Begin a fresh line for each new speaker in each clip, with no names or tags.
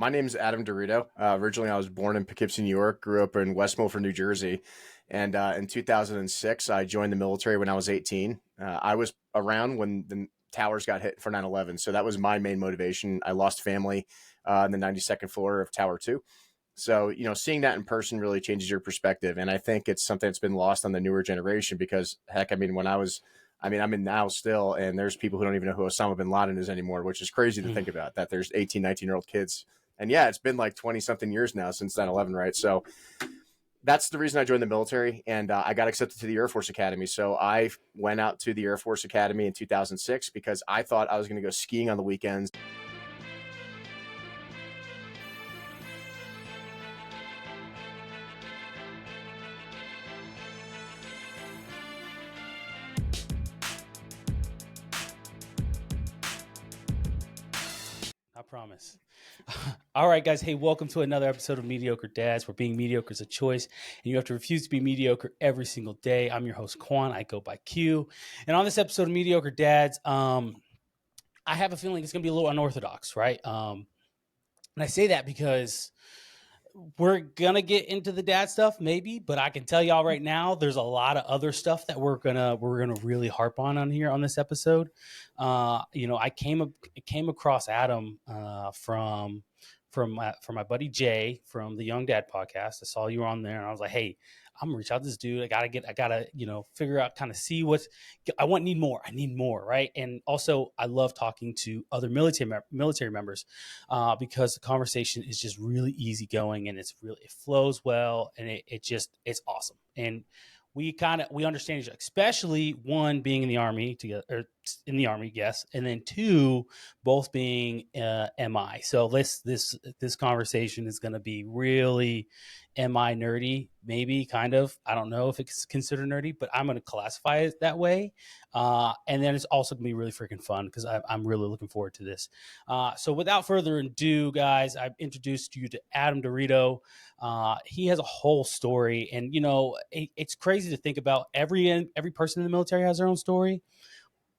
My name's Adam DeRito. Originally, I was born in Poughkeepsie, New York, grew up in West Milford, New Jersey. And in 2006, I joined the military when I was 18. I was around when the towers got hit for 9/11. So that was my main motivation. I lost family in the 92nd floor of Tower 2. So, seeing that in person really changes your perspective. And I think it's something that's been lost on the newer generation because, heck, I'm in now still, and there's people who don't even know who Osama bin Laden is anymore, which is crazy to think about that there's 18, 19-year-old kids. And yeah, it's been like 20 something years now since 9/11, right? So that's the reason I joined the military, and I got accepted to the Air Force Academy. So I went out to the Air Force Academy in 2006 because I thought I was going to go skiing on the weekends.
I promise. All right, guys. Hey, welcome to another episode of Mediocre Dads, where being mediocre is a choice, and you have to refuse to be mediocre every single day. I'm your host, Quan. I go by Q. And on this episode of Mediocre Dads, I have a feeling it's going to be a little unorthodox, right? And I say that because we're going to get into the dad stuff, maybe, but I can tell y'all right now, there's a lot of other stuff that we're gonna really harp on here on this episode. I came across Adam from my buddy Jay from the Young Dad podcast. I saw you were on there, and I was like, hey, I'm gonna reach out to this dude. I gotta figure out, kind of see I need more, right? And also, I love talking to other military members because the conversation is just really easygoing, and it flows well, and it's awesome. And we understand each other, especially one being in the Army together, or in the Army, yes, and then two, both being MI. So this conversation is going to be really MI nerdy, maybe, kind of. I don't know if it's considered nerdy, but I'm going to classify it that way. And then it's also going to be really freaking fun because I'm really looking forward to this. So without further ado, guys, I've introduced you to Adam DeRito. He has a whole story, and it's crazy to think about. Every person in the military has their own story,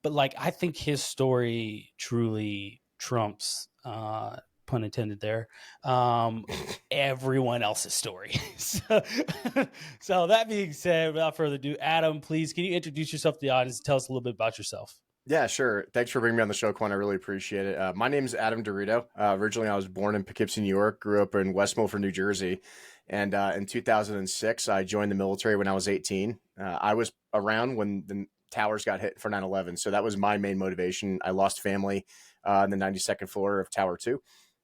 but I think his story truly trumps, pun intended there, everyone else's story. So that being said, without further ado, Adam, please, can you introduce yourself to the audience and tell us a little bit about yourself?
Yeah, sure. Thanks for bringing me on the show, Quan. I really appreciate it. My name's Adam DeRito. Originally, I was born in Poughkeepsie, New York, grew up in West Milford, New Jersey. And in 2006, I joined the military when I was 18. I was around when the towers got hit for 9/11. So that was my main motivation. I lost family in the 92nd floor of Tower 2.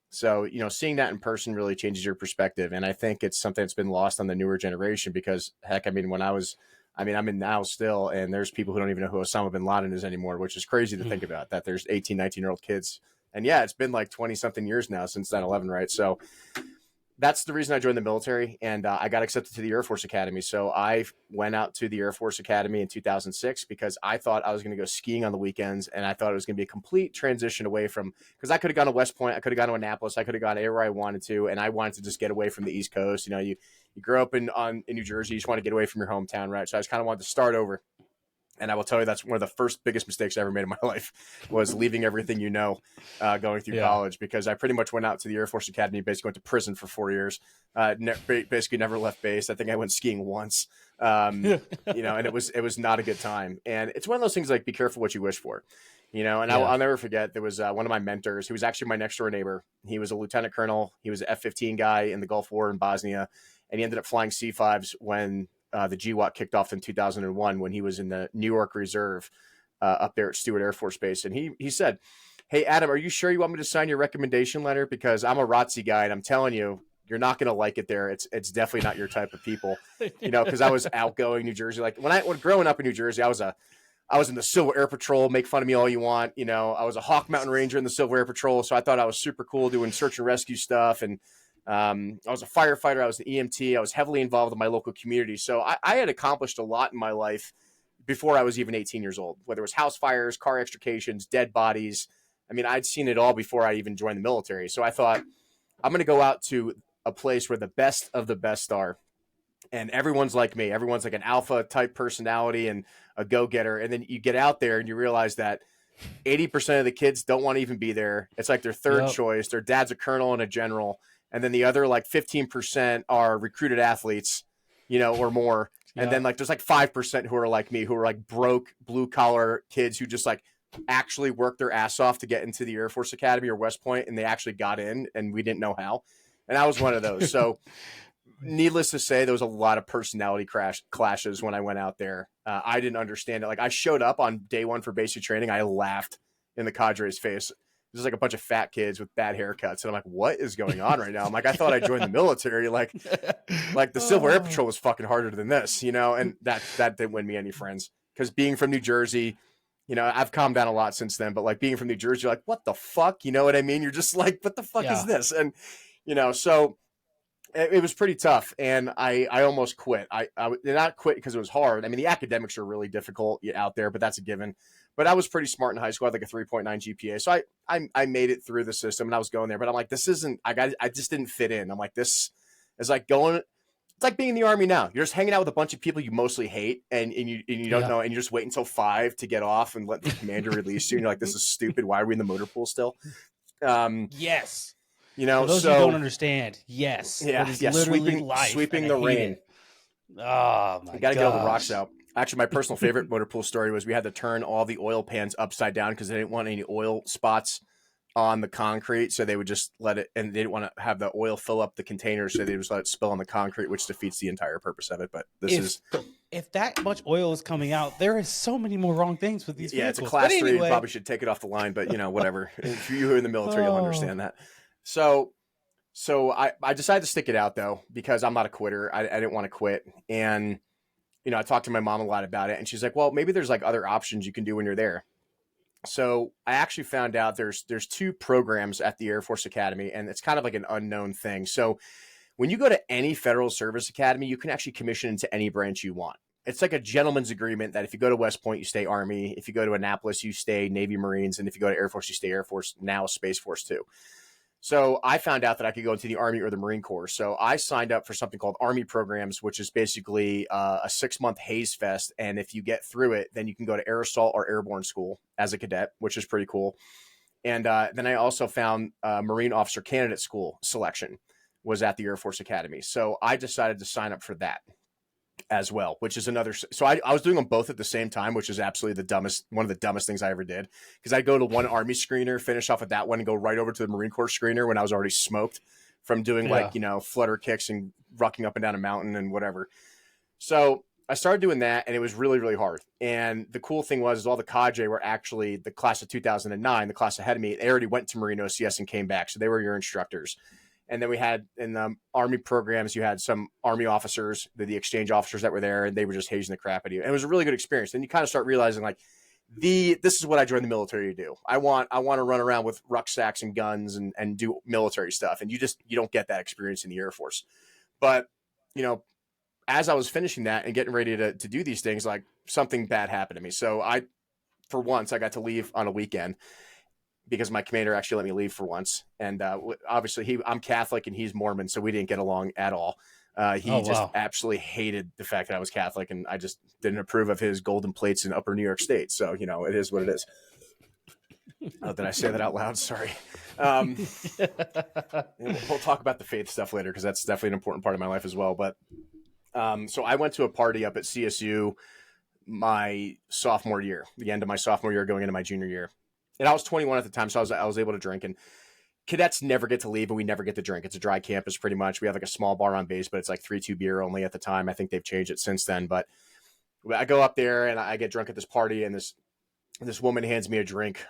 So, seeing that in person really changes your perspective. And I think it's something that's been lost on the newer generation because, heck, I'm in now still, and there's people who don't even know who Osama bin Laden is anymore, which is crazy to think about that there's 18, 19-year-old kids. And yeah, it's been like 20 something years now since 9/11, right? So that's the reason I joined the military, and I got accepted to the Air Force Academy. So I went out to the Air Force Academy in 2006 because I thought I was going to go skiing on the weekends, and I thought it was going to be a complete transition away from, because I could have gone to West Point, I could have gone to Annapolis, I could have gone anywhere I wanted to, and I wanted to just get away from the East Coast. You grow up in New Jersey, you just want to get away from your hometown, right? So I just kind of wanted to start over. And I will tell you, that's one of the first biggest mistakes I ever made in my life was leaving everything, going through college, because I pretty much went out to the Air Force Academy, basically went to prison for 4 years, basically never left base. I think I went skiing once, and it was not a good time. And it's one of those things like, be careful what you wish for, and I'll never forget, there was one of my mentors who was actually my next door neighbor. He was a lieutenant colonel. He was an F-15 guy in the Gulf War in Bosnia. And he ended up flying C-5s when the GWAT kicked off in 2001, when he was in the New York Reserve up there at Stewart Air Force Base. And he said, hey, Adam, are you sure you want me to sign your recommendation letter? Because I'm a ROTC guy, and I'm telling you, you're not going to like it there. It's definitely not your type of people, because I was outgoing New Jersey. Like when growing up in New Jersey, I was in the Civil Air Patrol. Make fun of me all you want. I was a Hawk Mountain Ranger in the Civil Air Patrol. So I thought I was super cool doing search and rescue stuff. And I was a firefighter. I was an EMT. I was heavily involved in my local community. So I had accomplished a lot in my life before I was even 18 years old, whether it was house fires, car extrications, dead bodies. I'd seen it all before I even joined the military. So I thought, I'm going to go out to a place where the best of the best are. And everyone's like me. Everyone's like an alpha type personality and a go-getter. And then you get out there and you realize that 80% of the kids don't want to even be there. It's like their third choice. Their dad's a colonel and a general. And then the other like 15% are recruited athletes, or more. And then like there's like 5% who are like me, who are like broke blue collar kids who just like actually worked their ass off to get into the Air Force Academy or West Point, and they actually got in, and we didn't know how. And I was one of those. So needless to say, there was a lot of personality clashes when I went out there. I didn't understand it. Like I showed up on day one for basic training. I laughed in the cadre's face. There's like a bunch of fat kids with bad haircuts. And I'm like, what is going on right now? I'm like, I thought I joined the military. Like the Civil Air Patrol was fucking harder than this, and that didn't win me any friends. Because being from New Jersey, I've calmed down a lot since then, but like being from New Jersey, you're like, what the fuck? You know what I mean? You're just like, what the fuck is this? And, so it was pretty tough. And I almost quit. I did not quit because it was hard. I mean, the academics are really difficult out there, but that's a given. But I was pretty smart in high school. I had like a 3.9 GPA. So I made it through the system and I was going there, but I'm like, this isn't, I just didn't fit in. I'm like, this is like it's like being in the Army now. You're just hanging out with a bunch of people you mostly hate and you don't know, and you just wait until 5 to get off and let the commander release you. And you're like, this is stupid. Why are we in the motor pool still?
Yes.
For those
who don't understand, yes.
Yeah, sweeping the rain.
Oh my god.
You gotta get all the rocks out. Actually, my personal favorite motor pool story was we had to turn all the oil pans upside down because they didn't want any oil spots on the concrete, so they would just let it, and they didn't want to have the oil fill up the container, so they just let it spill on the concrete, which defeats the entire purpose of it. But
if that much oil is coming out, there is so many more wrong things with these vehicles.
It's a class 3. You probably should take it off the line, but whatever. If you're in the military, you'll understand that. So I decided to stick it out though, because I'm not a quitter. I didn't want to quit. And, I talked to my mom a lot about it, and she's like, well, maybe there's like other options you can do when you're there. So I actually found out there's 2 programs at the Air Force Academy, and it's kind of like an unknown thing. So when you go to any federal service academy, you can actually commission into any branch you want. It's like a gentleman's agreement that if you go to West Point, you stay Army. If you go to Annapolis, you stay Navy Marines. And if you go to Air Force, you stay Air Force, now Space Force too. So I found out that I could go into the Army or the Marine Corps. So I signed up for something called Army Programs, which is basically a 6-month haze fest. And if you get through it, then you can go to Air Assault or Airborne School as a cadet, which is pretty cool. And then I also found Marine Officer Candidate School selection was at the Air Force Academy. So I decided to sign up for that as well, which is another. So I was doing them both at the same time, which is absolutely one of the dumbest things I ever did. Because I'd go to one Army screener, finish off with that one, and go right over to the Marine Corps screener when I was already smoked from doing flutter kicks and rucking up and down a mountain and whatever. So I started doing that, and it was really, really hard. And the cool thing was all the cadre were actually the class of 2009, the class ahead of me. They already went to Marine OCS and came back. So they were your instructors. And then we had in the Army programs, you had some Army officers, the exchange officers that were there, and they were just hazing the crap out of you. And it was a really good experience. Then you kind of start realizing like, this is what I joined the military to do. I want to run around with rucksacks and guns and do military stuff. And you don't get that experience in the Air Force. But, as I was finishing that and getting ready to do these things, like something bad happened to me. So for once, I got to leave on a weekend, because my commander actually let me leave for once. And obviously I'm Catholic and he's Mormon, so we didn't get along at all. He absolutely hated the fact that I was Catholic, and I just didn't approve of his golden plates in upper New York State. So, it is what it is. Oh, did I say that out loud? Sorry. We'll talk about the faith stuff later, because that's definitely an important part of my life as well. But so I went to a party up at CSU my sophomore year, the end of my sophomore year going into my junior year. And I was 21 at the time, so I was able to drink. And cadets never get to leave, and we never get to drink. It's a dry campus pretty much. We have like a small bar on base, but it's like 3-2 beer only at the time. I think they've changed it since then. But I go up there and I get drunk at this party, and this woman hands me a drink.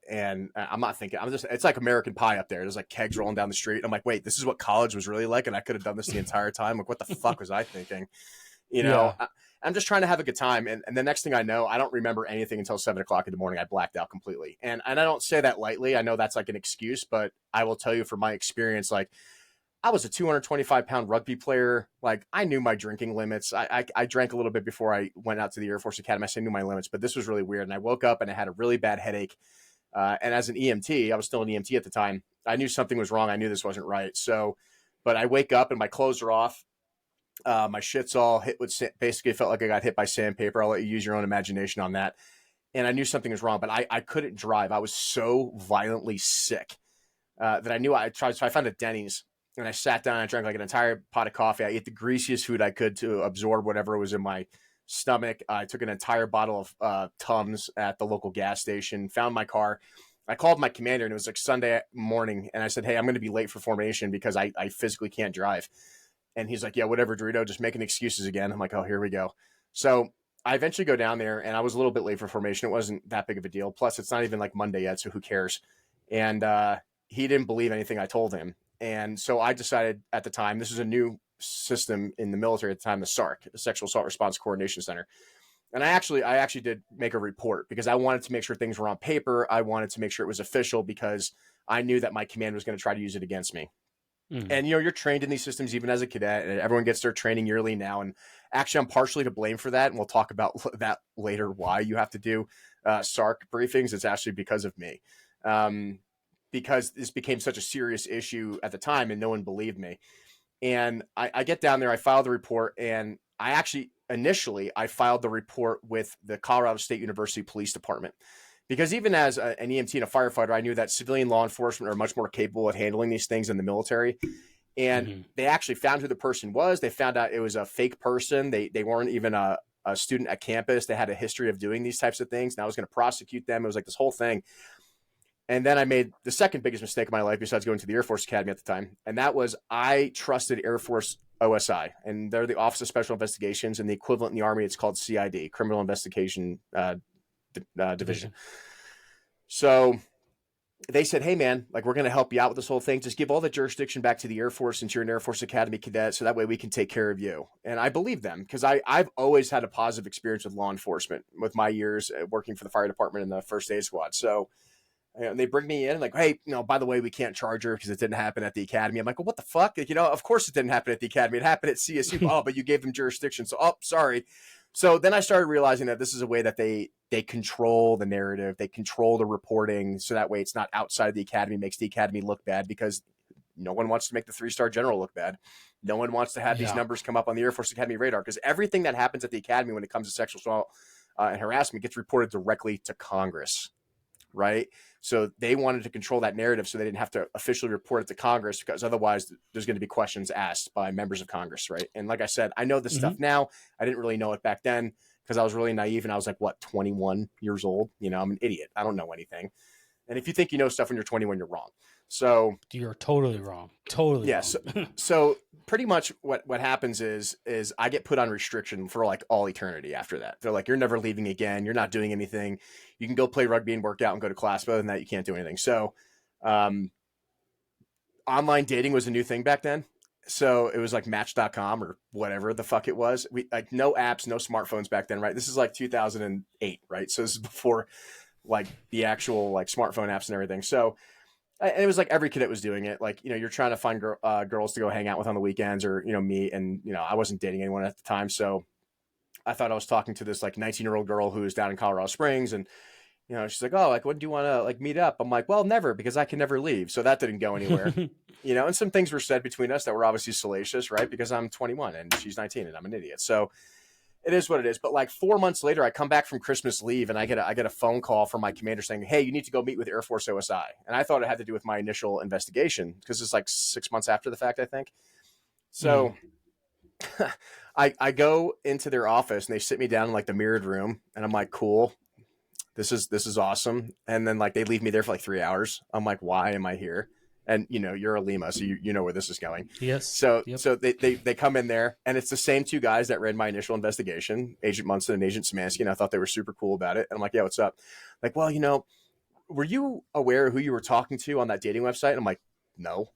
And I'm not thinking, it's like American Pie up there. There's like kegs rolling down the street. I'm like, wait, this is what college was really like, and I could have done this the entire time. Like, what the fuck was I thinking? I'm just trying to have a good time. And the next thing I know, I don't remember anything until 7:00 in the morning. I blacked out completely. And I don't say that lightly. I know that's like an excuse, but I will tell you from my experience, like I was a 225-pound rugby player. Like I knew my drinking limits. I drank a little bit before I went out to the Air Force Academy. I knew my limits, but this was really weird. And I woke up and I had a really bad headache. And as an EMT, I was still an EMT at the time. I knew something was wrong. I knew this wasn't right. So, but I wake up and my clothes are off. My shit's all hit with basically felt like I got hit by sandpaper. I'll let you use your own imagination on that. and I knew something was wrong, but I couldn't drive. I was so violently sick that I knew I tried. So I found a Denny's and I sat down and I drank like an entire pot of coffee. I ate the greasiest food I could to absorb whatever was in my stomach. I took an entire bottle of Tums at the local gas station, found my car. I called my commander and it was like Sunday morning. And I said, hey, I'm going to be late for formation because I physically can't drive. And he's like, yeah, whatever, Dorito, just making excuses again. I'm like, oh, here we go. So I eventually go down there and I was a little bit late for formation. It wasn't that big of a deal. Plus, it's not even like Monday yet, so who cares? And he didn't believe anything I told him. And so I decided at the time, this is a new system in the military at the time, the SARC, the Sexual Assault Response Coordination Center. And I actually did make a report because I wanted to make sure things were on paper. I wanted to make sure it was official because I knew that my command was going to try to use it against me. And, you're trained in these systems even as a cadet, and everyone gets their training yearly now. And actually, I'm partially to blame for that. And we'll talk about that later, why you have to do SARC briefings. It's actually because of me, because this became such a serious issue at the time and no one believed me. And I get down there, I file the report, and initially I filed the report with the Colorado State University Police Department. Because even as an EMT and a firefighter, I knew that civilian law enforcement are much more capable at handling these things than the military. And they actually found who the person was. They found out it was a fake person. They weren't even a student at campus. They had a history of doing these types of things. And I was going to prosecute them. It was like this whole thing. And then I made the second biggest mistake of my life besides going to the Air Force Academy at the time. And that was I trusted Air Force OSI. And they're the Office of Special Investigations. And the equivalent in the Army, it's called CID, Criminal Investigation Division. So they said, hey man, like, we're going to help you out with this whole thing. Just give all the jurisdiction back to the Air Force since you're an Air Force Academy cadet. So that way we can take care of you. And I believe them because I've always had a positive experience with law enforcement with my years working for the fire department in the first aid squad. So they bring me in like, hey, by the way, we can't charge her because it didn't happen at the academy. I'm like, well, what the fuck? Like, of course it didn't happen at the academy. It happened at CSU. Oh, but you gave them jurisdiction. So, oh, sorry. So then I started realizing that this is a way that they control the narrative. They control the reporting. So that way it's not outside of the academy, makes the academy look bad because no one wants to make the 3-star general look bad. No one wants to have these numbers come up on the Air Force Academy radar because everything that happens at the academy when it comes to sexual assault and harassment gets reported directly to Congress. Right. So they wanted to control that narrative so they didn't have to officially report it to Congress because otherwise there's going to be questions asked by members of Congress. Right. And like I said, I know this stuff now. I didn't really know it back then because I was really naive and I was like, 21 years old? I'm an idiot. I don't know anything. And if you think you know stuff when you're 21, you're wrong. So
you're totally wrong. Totally wrong.
So pretty much what happens is I get put on restriction for like all eternity after that. They're like, you're never leaving again. You're not doing anything. You can go play rugby and work out and go to class, but other than that, you can't do anything. So online dating was a new thing back then. So it was like Match.com or whatever the fuck it was. We like no apps, no smartphones back then, right? This is like 2008, right? So this is before like the actual like smartphone apps and everything. So and it was like every cadet was doing it. Like, you're trying to find girls to go hang out with on the weekends or, meet. And, I wasn't dating anyone at the time. So I thought I was talking to this like 19-year-old girl who was down in Colorado Springs. And, she's like, oh, like, when do you want to like meet up? I'm like, well, never, because I can never leave. So that didn't go anywhere, and some things were said between us that were obviously salacious, right? Because I'm 21 and she's 19 and I'm an idiot. So it is what it is. But like 4 months later, I come back from Christmas leave and I get a phone call from my commander saying, hey, you need to go meet with Air Force OSI. And I thought it had to do with my initial investigation because it's like 6 months after the fact, I think. So I go into their office and they sit me down in like the mirrored room and I'm like, cool, this is awesome. And then like they leave me there for like 3 hours. I'm like, why am I here? And you're a Lima, so you know where this is going.
Yes.
So they come in there, and it's the same two guys that ran my initial investigation, Agent Munson and Agent Samansky, and I thought they were super cool about it. And I'm like, yeah, what's up? Like, well, were you aware of who you were talking to on that dating website? And I'm like, no.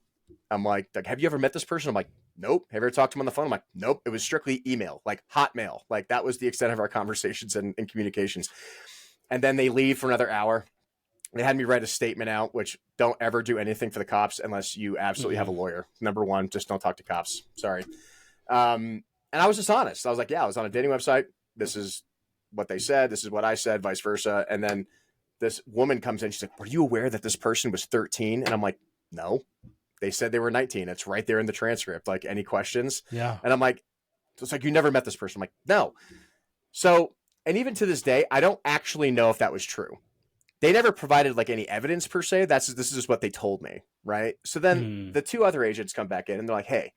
I'm like, have you ever met this person? I'm like, nope. Have you ever talked to him on the phone? I'm like, nope. It was strictly email, like Hotmail. Like that was the extent of our conversations and communications. And then they leave for another hour. They had me write a statement out, which don't ever do anything for the cops unless you absolutely have a lawyer. Number one, just don't talk to cops. Sorry. And I was just honest. I was like, yeah, I was on a dating website. This is what they said. This is what I said, vice versa. And then this woman comes in. She's like, were you aware that this person was 13? And I'm like, no, they said they were 19. It's right there in the transcript. Like, any questions?
Yeah.
And I'm like, it's like, you never met this person. I'm like, no. So And even to this day, I don't actually know if that was true. They never provided like any evidence per se. This is just what they told me, right? So then the two other agents come back in and they're like, hey,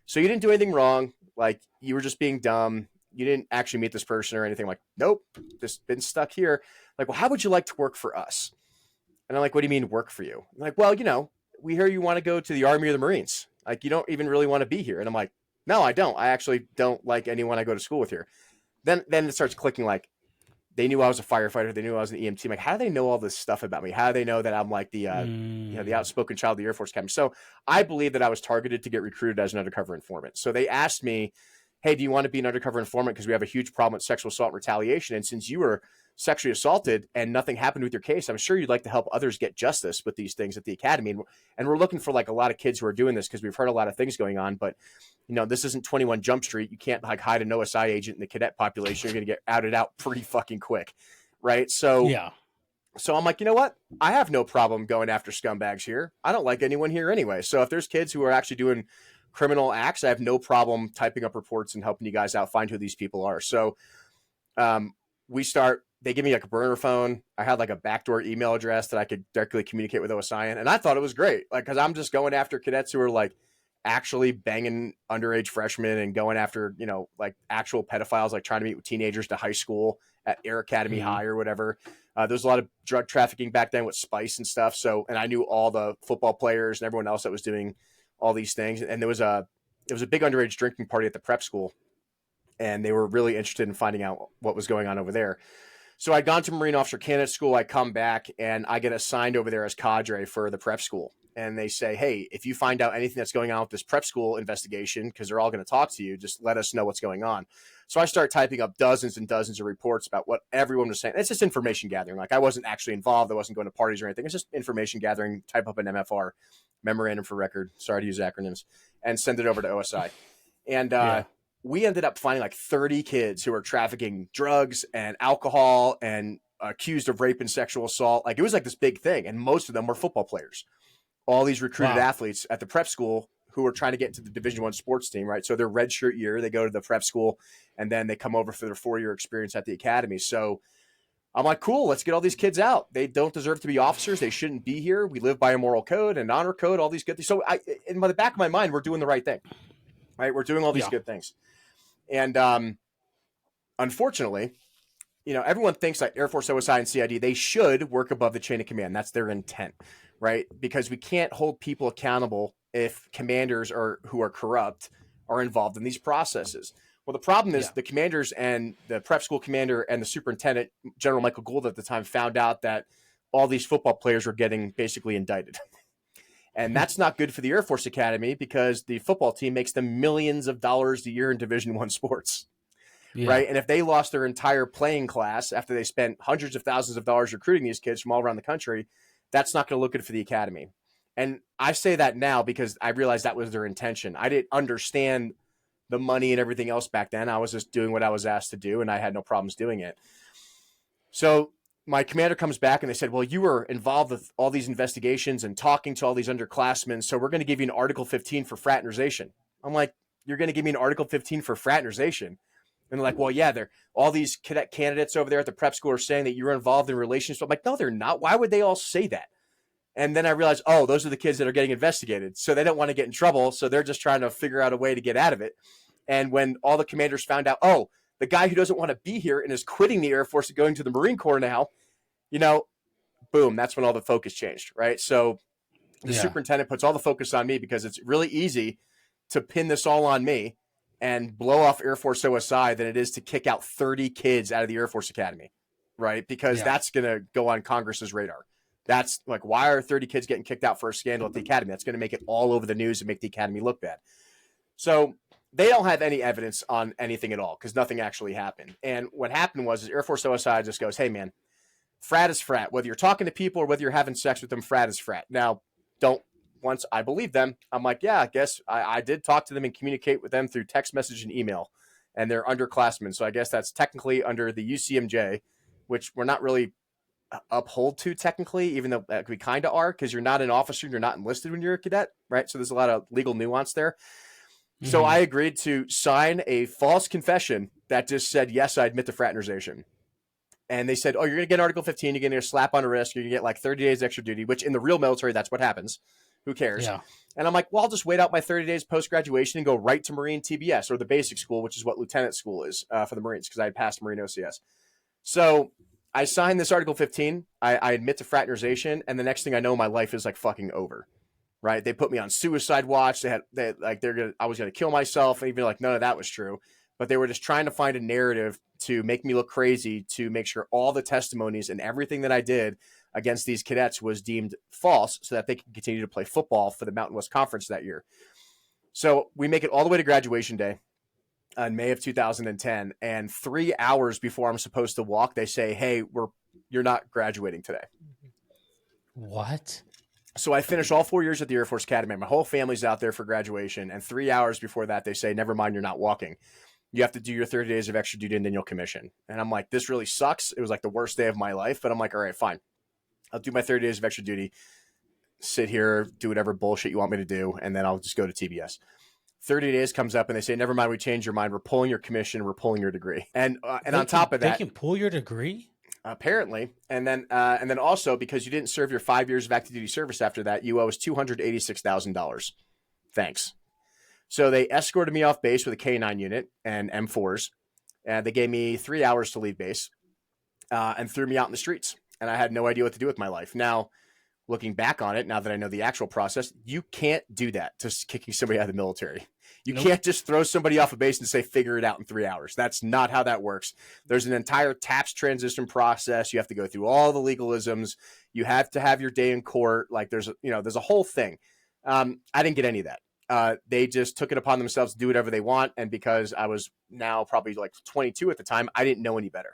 so you didn't do anything wrong. Like you were just being dumb. You didn't actually meet this person or anything. I'm like, nope, just been stuck here. Like, well, how would you like to work for us? And I'm like, what do you mean work for you? I'm like, well, we hear you want to go to the Army or the Marines. Like, you don't even really want to be here. And I'm like, no, I don't. I actually don't like anyone I go to school with here. Then it starts clicking. Like, they knew I was a firefighter. They knew I was an EMT. I'm like, how do they know all this stuff about me? How do they know that I'm like the the outspoken child of the Air Force Academy? So I believe that I was targeted to get recruited as an undercover informant. So they asked me, hey, do you want to be an undercover informant? Because we have a huge problem with sexual assault and retaliation. And since you were sexually assaulted and nothing happened with your case, I'm sure you'd like to help others get justice with these things at the academy. And we're looking for like a lot of kids who are doing this because we've heard a lot of things going on. But, this isn't 21 Jump Street. You can't like hide an OSI agent in the cadet population. You're going to get outed out pretty fucking quick. Right. So,
yeah.
So I'm like, you know what? I have no problem going after scumbags here. I don't like anyone here anyway. So if there's kids who are actually doing criminal acts, I have no problem typing up reports and helping you guys out find who these people are. So they give me like a burner phone. I had like a backdoor email address that I could directly communicate with OSI in. And I thought it was great. Like, cause I'm just going after cadets who are like actually banging underage freshmen and going after, like actual pedophiles, like trying to meet with teenagers to high school at Air Academy High or whatever. There's a lot of drug trafficking back then with Spice and stuff. So, and I knew all the football players and everyone else that was doing all these things. And there was a big underage drinking party at the prep school. And they were really interested in finding out what was going on over there. So I'd gone to Marine Officer Candidate School. I come back and I get assigned over there as cadre for the prep school. And they say, hey, if you find out anything that's going on with this prep school investigation, because they're all going to talk to you, just let us know what's going on. So I start typing up dozens and dozens of reports about what everyone was saying. It's just information gathering. Like I wasn't actually involved. I wasn't going to parties or anything. It's just information gathering, type up an MFR, memorandum for record. Sorry to use acronyms, and send it over to OSI. And we ended up finding like 30 kids who were trafficking drugs and alcohol and accused of rape and sexual assault. Like it was like this big thing. And most of them were football players. All these recruited athletes at the prep school who are trying to get into the Division I sports team, right? So their redshirt year, they go to the prep school and then they come over for their 4-year experience at the academy. So I'm like, cool, let's get all these kids out. They don't deserve to be officers. They shouldn't be here. We live by a moral code and honor code, all these good things. So in the back of my mind, we're doing the right thing, right? We're doing all these good things. And unfortunately, everyone thinks that Air Force, OSI, and CID, they should work above the chain of command. That's their intent, right? Because we can't hold people accountable if commanders who are corrupt are involved in these processes. Well, the problem is the commanders and the prep school commander and the superintendent, General Michael Gould at the time, found out that all these football players were getting basically indicted. And that's not good for the Air Force Academy because the football team makes them millions of dollars a year in Division I sports. Right. And if they lost their entire playing class after they spent hundreds of thousands of dollars recruiting these kids from all around the country, that's not going to look good for the academy. And I say that now because I realized that was their intention. I didn't understand the money and everything else back then. I was just doing what I was asked to do and I had no problems doing it. So my commander comes back and they said, well, you were involved with all these investigations and talking to all these underclassmen. So we're going to give you an Article 15 for fraternization. I'm like, you're going to give me an Article 15 for fraternization? And they're like, well, yeah, all these cadet candidates over there at the prep school are saying that you're involved in relations. I'm like, no, they're not. Why would they all say that? And then I realized, oh, those are the kids that are getting investigated. So they don't want to get in trouble. So they're just trying to figure out a way to get out of it. And when all the commanders found out, oh, the guy who doesn't want to be here and is quitting the Air Force and going to the Marine Corps now, boom, that's when all the focus changed, right? So the superintendent puts all the focus on me because it's really easy to pin this all on me and blow off Air Force OSI than it is to kick out 30 kids out of the Air Force Academy, right? Because that's going to go on Congress's radar. That's like, why are 30 kids getting kicked out for a scandal at the academy? That's going to make it all over the news and make the academy look bad. So they don't have any evidence on anything at all because nothing actually happened. And what happened was Air Force OSI just goes, hey, man, frat is frat. Whether you're talking to people or whether you're having sex with them, frat is frat. Now, once I believe them, I'm like, yeah, I guess I did talk to them and communicate with them through text message and email, and they're underclassmen. So I guess that's technically under the UCMJ, which we're not really uphold to technically, even though we kind of are, because you're not an officer, you're not enlisted when you're a cadet, right? So there's a lot of legal nuance there. So I agreed to sign a false confession that just said, yes, I admit to fraternization. And they said, oh, you're going to get Article 15. You're going to get a slap on the wrist. You're going to get like 30 days extra duty, which in the real military, that's what happens. Who cares?
Yeah.
And I'm like, well, I'll just wait out my 30 days post-graduation and go right to Marine TBS, or the basic school, which is what lieutenant school is for the Marines, because I had passed Marine OCS. So I signed this Article 15. I admit to fraternization. And the next thing I know, my life is like fucking over. Right? They put me on suicide watch. I was going to kill myself. And even like none of that was true. But they were just trying to find a narrative to make me look crazy, to make sure all the testimonies and everything that I did against these cadets was deemed false so that they could continue to play football for the Mountain West Conference that year. So we make it all the way to graduation day in May of 2010. And 3 hours before I'm supposed to walk, they say, hey, you're not graduating today.
What?
So I finished all 4 years at the Air Force Academy. My whole family's out there for graduation. And 3 hours before that, they say, never mind, you're not walking. You have to do your 30 days of extra duty and then you'll commission. And I'm like, this really sucks. It was like the worst day of my life. But I'm like, all right, fine. I'll do my 30 days of extra duty, sit here, do whatever bullshit you want me to do, and then I'll just go to TBS. 30 days comes up and they say, never mind, we changed your mind. We're pulling your commission. We're pulling your degree. And on top of that,
they can pull your degree?
Apparently. And then also, because you didn't serve your 5 years of active duty service after that, you owe us $286,000. Thanks. So they escorted me off base with a K9 unit and M4s. And they gave me 3 hours to leave base and threw me out in the streets. And I had no idea what to do with my life. Now, looking back on it, now that I know the actual process, you can't do that to kicking somebody out of the military. You can't just throw somebody off a base and say, figure it out in 3 hours. That's not how that works. There's an entire TAPS transition process. You have to go through all the legalisms. You have to have your day in court. Like there's a whole thing. I didn't get any of that. They just took it upon themselves to do whatever they want. And because I was now probably like 22 at the time, I didn't know any better.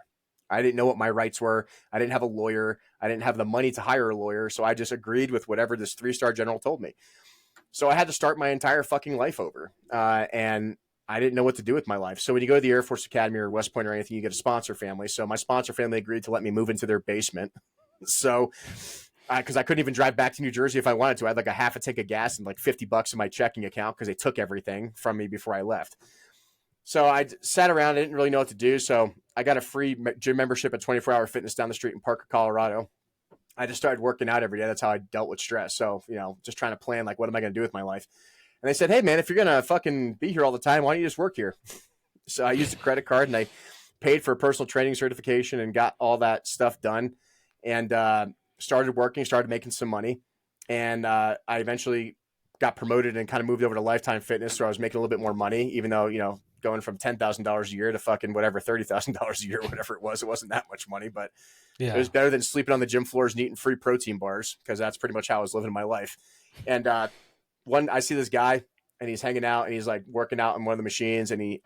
I didn't know what my rights were. I didn't have a lawyer. I didn't have the money to hire a lawyer. So I just agreed with whatever this 3-star general told me. So I had to start my entire fucking life over. And I didn't know what to do with my life. So when you go to the Air Force Academy or West Point or anything, you get a sponsor family. So my sponsor family agreed to let me move into their basement. So because I couldn't even drive back to New Jersey if I wanted to. I had like a half a tank of gas and like $50 in my checking account because they took everything from me before I left. So I sat around. I didn't really know what to do. So I got a free gym membership at 24 Hour Fitness down the street in Parker, Colorado. I just started working out every day. That's how I dealt with stress. So, just trying to plan, like, what am I going to do with my life? And they said, hey, man, if you're going to fucking be here all the time, why don't you just work here? So I used a credit card and I paid for a personal training certification and got all that stuff done and started working, started making some money. And I eventually got promoted and kind of moved over to Lifetime Fitness. So I was making a little bit more money, even though, going from $10,000 a year to fucking whatever, $30,000 a year, whatever it wasn't that much money, but it was better than sleeping on the gym floors and eating free protein bars. Cause that's pretty much how I was living my life. And, I see this guy and he's hanging out and he's like working out on one of the machines. And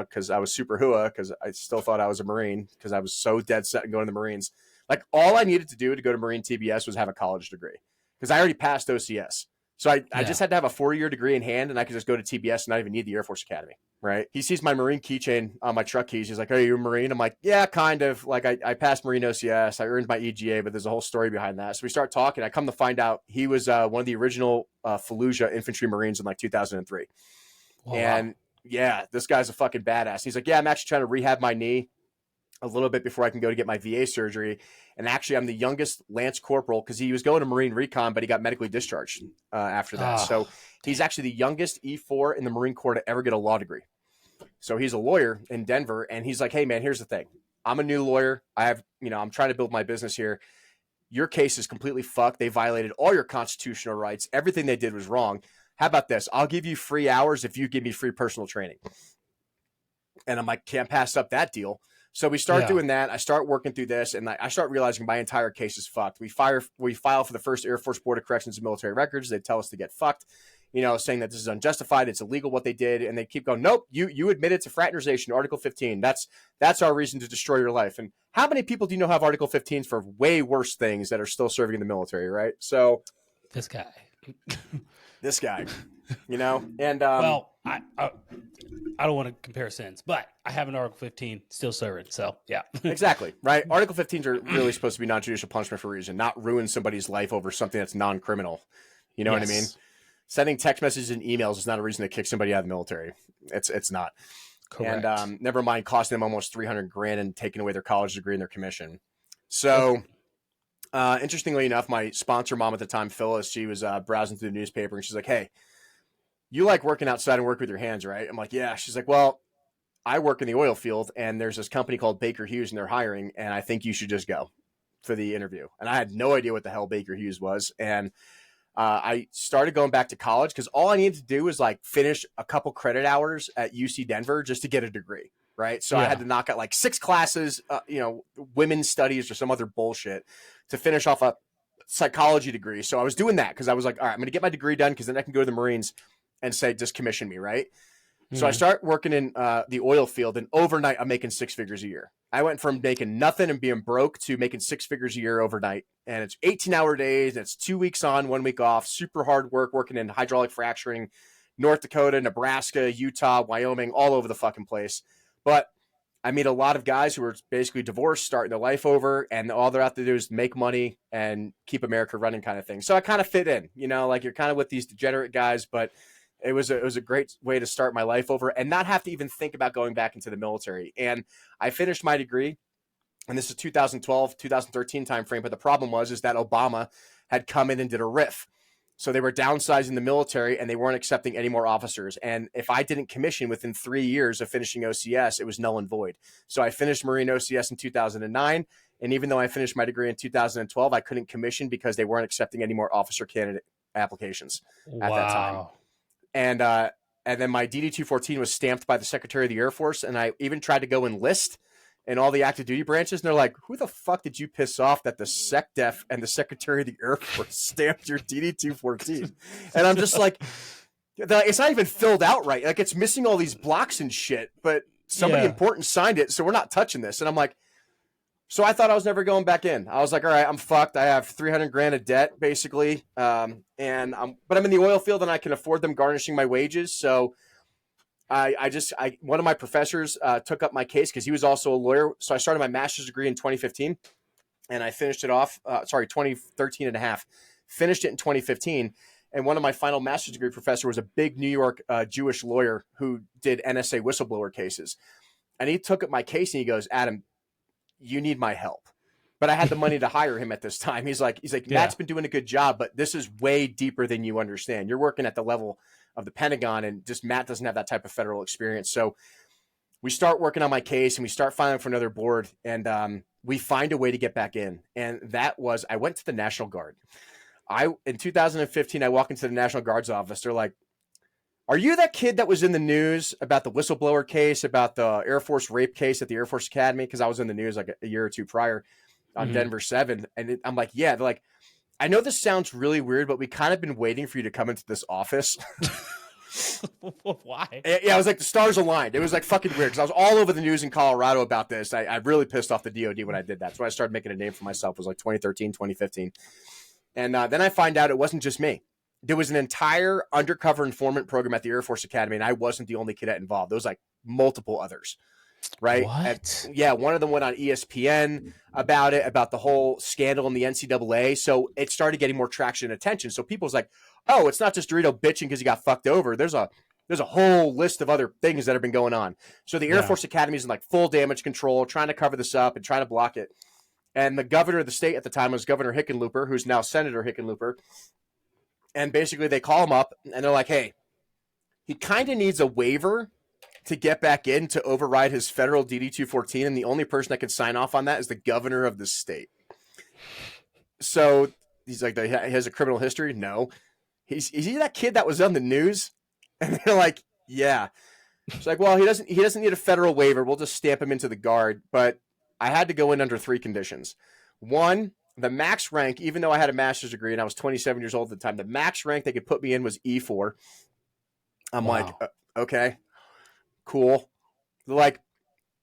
cause I was super hua, cause I still thought I was a Marine cause I was so dead set on going to the Marines. Like all I needed to do to go to Marine TBS was have a college degree cause I already passed OCS. So I just had to have a 4-year degree in hand and I could just go to TBS and not even need the Air Force Academy. Right. He sees my Marine keychain on my truck keys. He's like, "Are you a Marine?" I'm like, "Yeah, kind of." Like I passed Marine OCS. I earned my EGA, but there's a whole story behind that. So we start talking. I come to find out he was one of the original Fallujah infantry Marines in like 2003. Oh, and yeah, this guy's a fucking badass. He's like, "Yeah, I'm actually trying to rehab my knee a little bit before I can go to get my VA surgery. And actually, I'm the youngest Lance Corporal because he was going to Marine Recon, but he got medically discharged after that. So he's actually the youngest E4 in the Marine Corps to ever get a law degree. So he's a lawyer in Denver. And he's like, "Hey, man, here's the thing. I'm a new lawyer. I'm trying to build my business here. Your case is completely fucked. They violated all your constitutional rights. Everything they did was wrong. How about this? I'll give you free hours if you give me free personal training." And I'm like, can't pass up that deal. So we start doing that. I start working through this, and I start realizing my entire case is fucked. We file for the first Air Force Board of Corrections and Military Records. They tell us to get fucked, saying that this is unjustified. It's illegal what they did. And they keep going, "Nope, you admitted to fraternization, Article 15. That's our reason to destroy your life." And how many people do you know have Article 15s for way worse things that are still serving in the military, right? So
this guy,
and
well, I don't want to compare sins, but I have an Article 15 still serving. So yeah,
exactly. Right. Article 15s are really supposed to be non-judicial punishment for a reason, not ruin somebody's life over something that's non-criminal. You know what I mean? Sending text messages and emails is not a reason to kick somebody out of the military. It's not.
Correct.
And never mind costing them almost 300 grand and taking away their college degree and their commission. So interestingly enough, my sponsor mom at the time, Phyllis, she was browsing through the newspaper and she's like, "Hey, you like working outside and work with your hands, right?" I'm like, "Yeah." She's like, "Well, I work in the oil field and there's this company called Baker Hughes and they're hiring and I think you should just go for the interview." And I had no idea what the hell Baker Hughes was. And I started going back to college because all I needed to do was like finish a couple credit hours at UC Denver just to get a degree. Right. So I had to knock out like 6 classes, women's studies or some other bullshit to finish off a psychology degree. So I was doing that because I was like, all right, I'm going to get my degree done because then I can go to the Marines and say, just commission me. Right. So I start working in the oil field and overnight I'm making 6 figures a year. I went from making nothing and being broke to making 6 figures a year overnight. And it's 18-hour days. And it's 2 weeks on, 1 week off, super hard work, working in hydraulic fracturing, North Dakota, Nebraska, Utah, Wyoming, all over the fucking place. But I meet a lot of guys who are basically divorced, starting their life over, and all they're out to do is make money and keep America running kind of thing. So I kind of fit in, like you're kind of with these degenerate guys, but it was a great way to start my life over and not have to even think about going back into the military. And I finished my degree, and this is 2012, 2013 timeframe. But the problem is that Obama had come in and did a RIF. So they were downsizing the military and they weren't accepting any more officers. And if I didn't commission within 3 years of finishing OCS, it was null and void. So I finished Marine OCS in 2009. And even though I finished my degree in 2012, I couldn't commission because they weren't accepting any more officer candidate applications at that time. And then my DD-214 was stamped by the Secretary of the Air Force. And I even tried to go enlist in all the active duty branches. And they're like, who the fuck did you piss off that the SecDef and the Secretary of the Air Force stamped your DD-214? And I'm just like, it's not even filled out right. Like, it's missing all these blocks and shit, but somebody important signed it. So we're not touching this. And I'm like, so I thought I was never going back in. I was like, all right, I'm fucked. I have 300 grand of debt basically. But I'm in the oil field and I can afford them garnishing my wages. So one of my professors took up my case because he was also a lawyer. So I started my master's degree in 2015 and I finished it off, 2013 and a half, finished it in 2015. And one of my final master's degree professor was a big New York Jewish lawyer who did NSA whistleblower cases. And he took up my case and he goes, Adam, you need my help. But I had the money to hire him at this time. He's like, Matt's been doing a good job, but this is way deeper than you understand. You're working at the level of the Pentagon, and just Matt doesn't have that type of federal experience. So we start working on my case and we start filing for another board, and we find a way to get back in. And that was, I went to the National Guard. In 2015, I walk into the National Guard's office. They're like, are you that kid that was in the news about the whistleblower case, about the Air Force rape case at the Air Force Academy? Because I was in the news like a year or two prior on Denver 7. And I'm like, yeah. They're like, I know this sounds really weird, but we kind of been waiting for you to come into this office.
Why?
Yeah, I was like, the stars aligned. It was like fucking weird because I was all over the news in Colorado about this. I really pissed off the DOD when I did that. So I started making a name for myself. It was like 2013, 2015. And then I find out it wasn't just me. There was an entire undercover informant program at the Air Force Academy, and I wasn't the only cadet involved. There was like multiple others, right?
What?
And, one of them went on ESPN about it, about the whole scandal in the NCAA. So it started getting more traction and attention. So people was like, oh, it's not just Dorito bitching because he got fucked over. There's a whole list of other things that have been going on. So the Air Force Academy is in like full damage control, trying to cover this up and trying to block it. And the governor of the state at the time was Governor Hickenlooper, who's now Senator Hickenlooper. And basically they call him up and they're like, hey, he kind of needs a waiver to get back in to override his federal DD-214. And the only person that can sign off on that is the governor of the state. So he's like, he has a criminal history? No. Is he that kid that was on the news? And they're like, yeah. It's like, well, he doesn't need a federal waiver. We'll just stamp him into the Guard. But I had to go in under 3 conditions. One, the max rank, even though I had a master's degree and I was 27 years old at the time, the max rank they could put me in was E4. I'm like, okay, cool. They're like,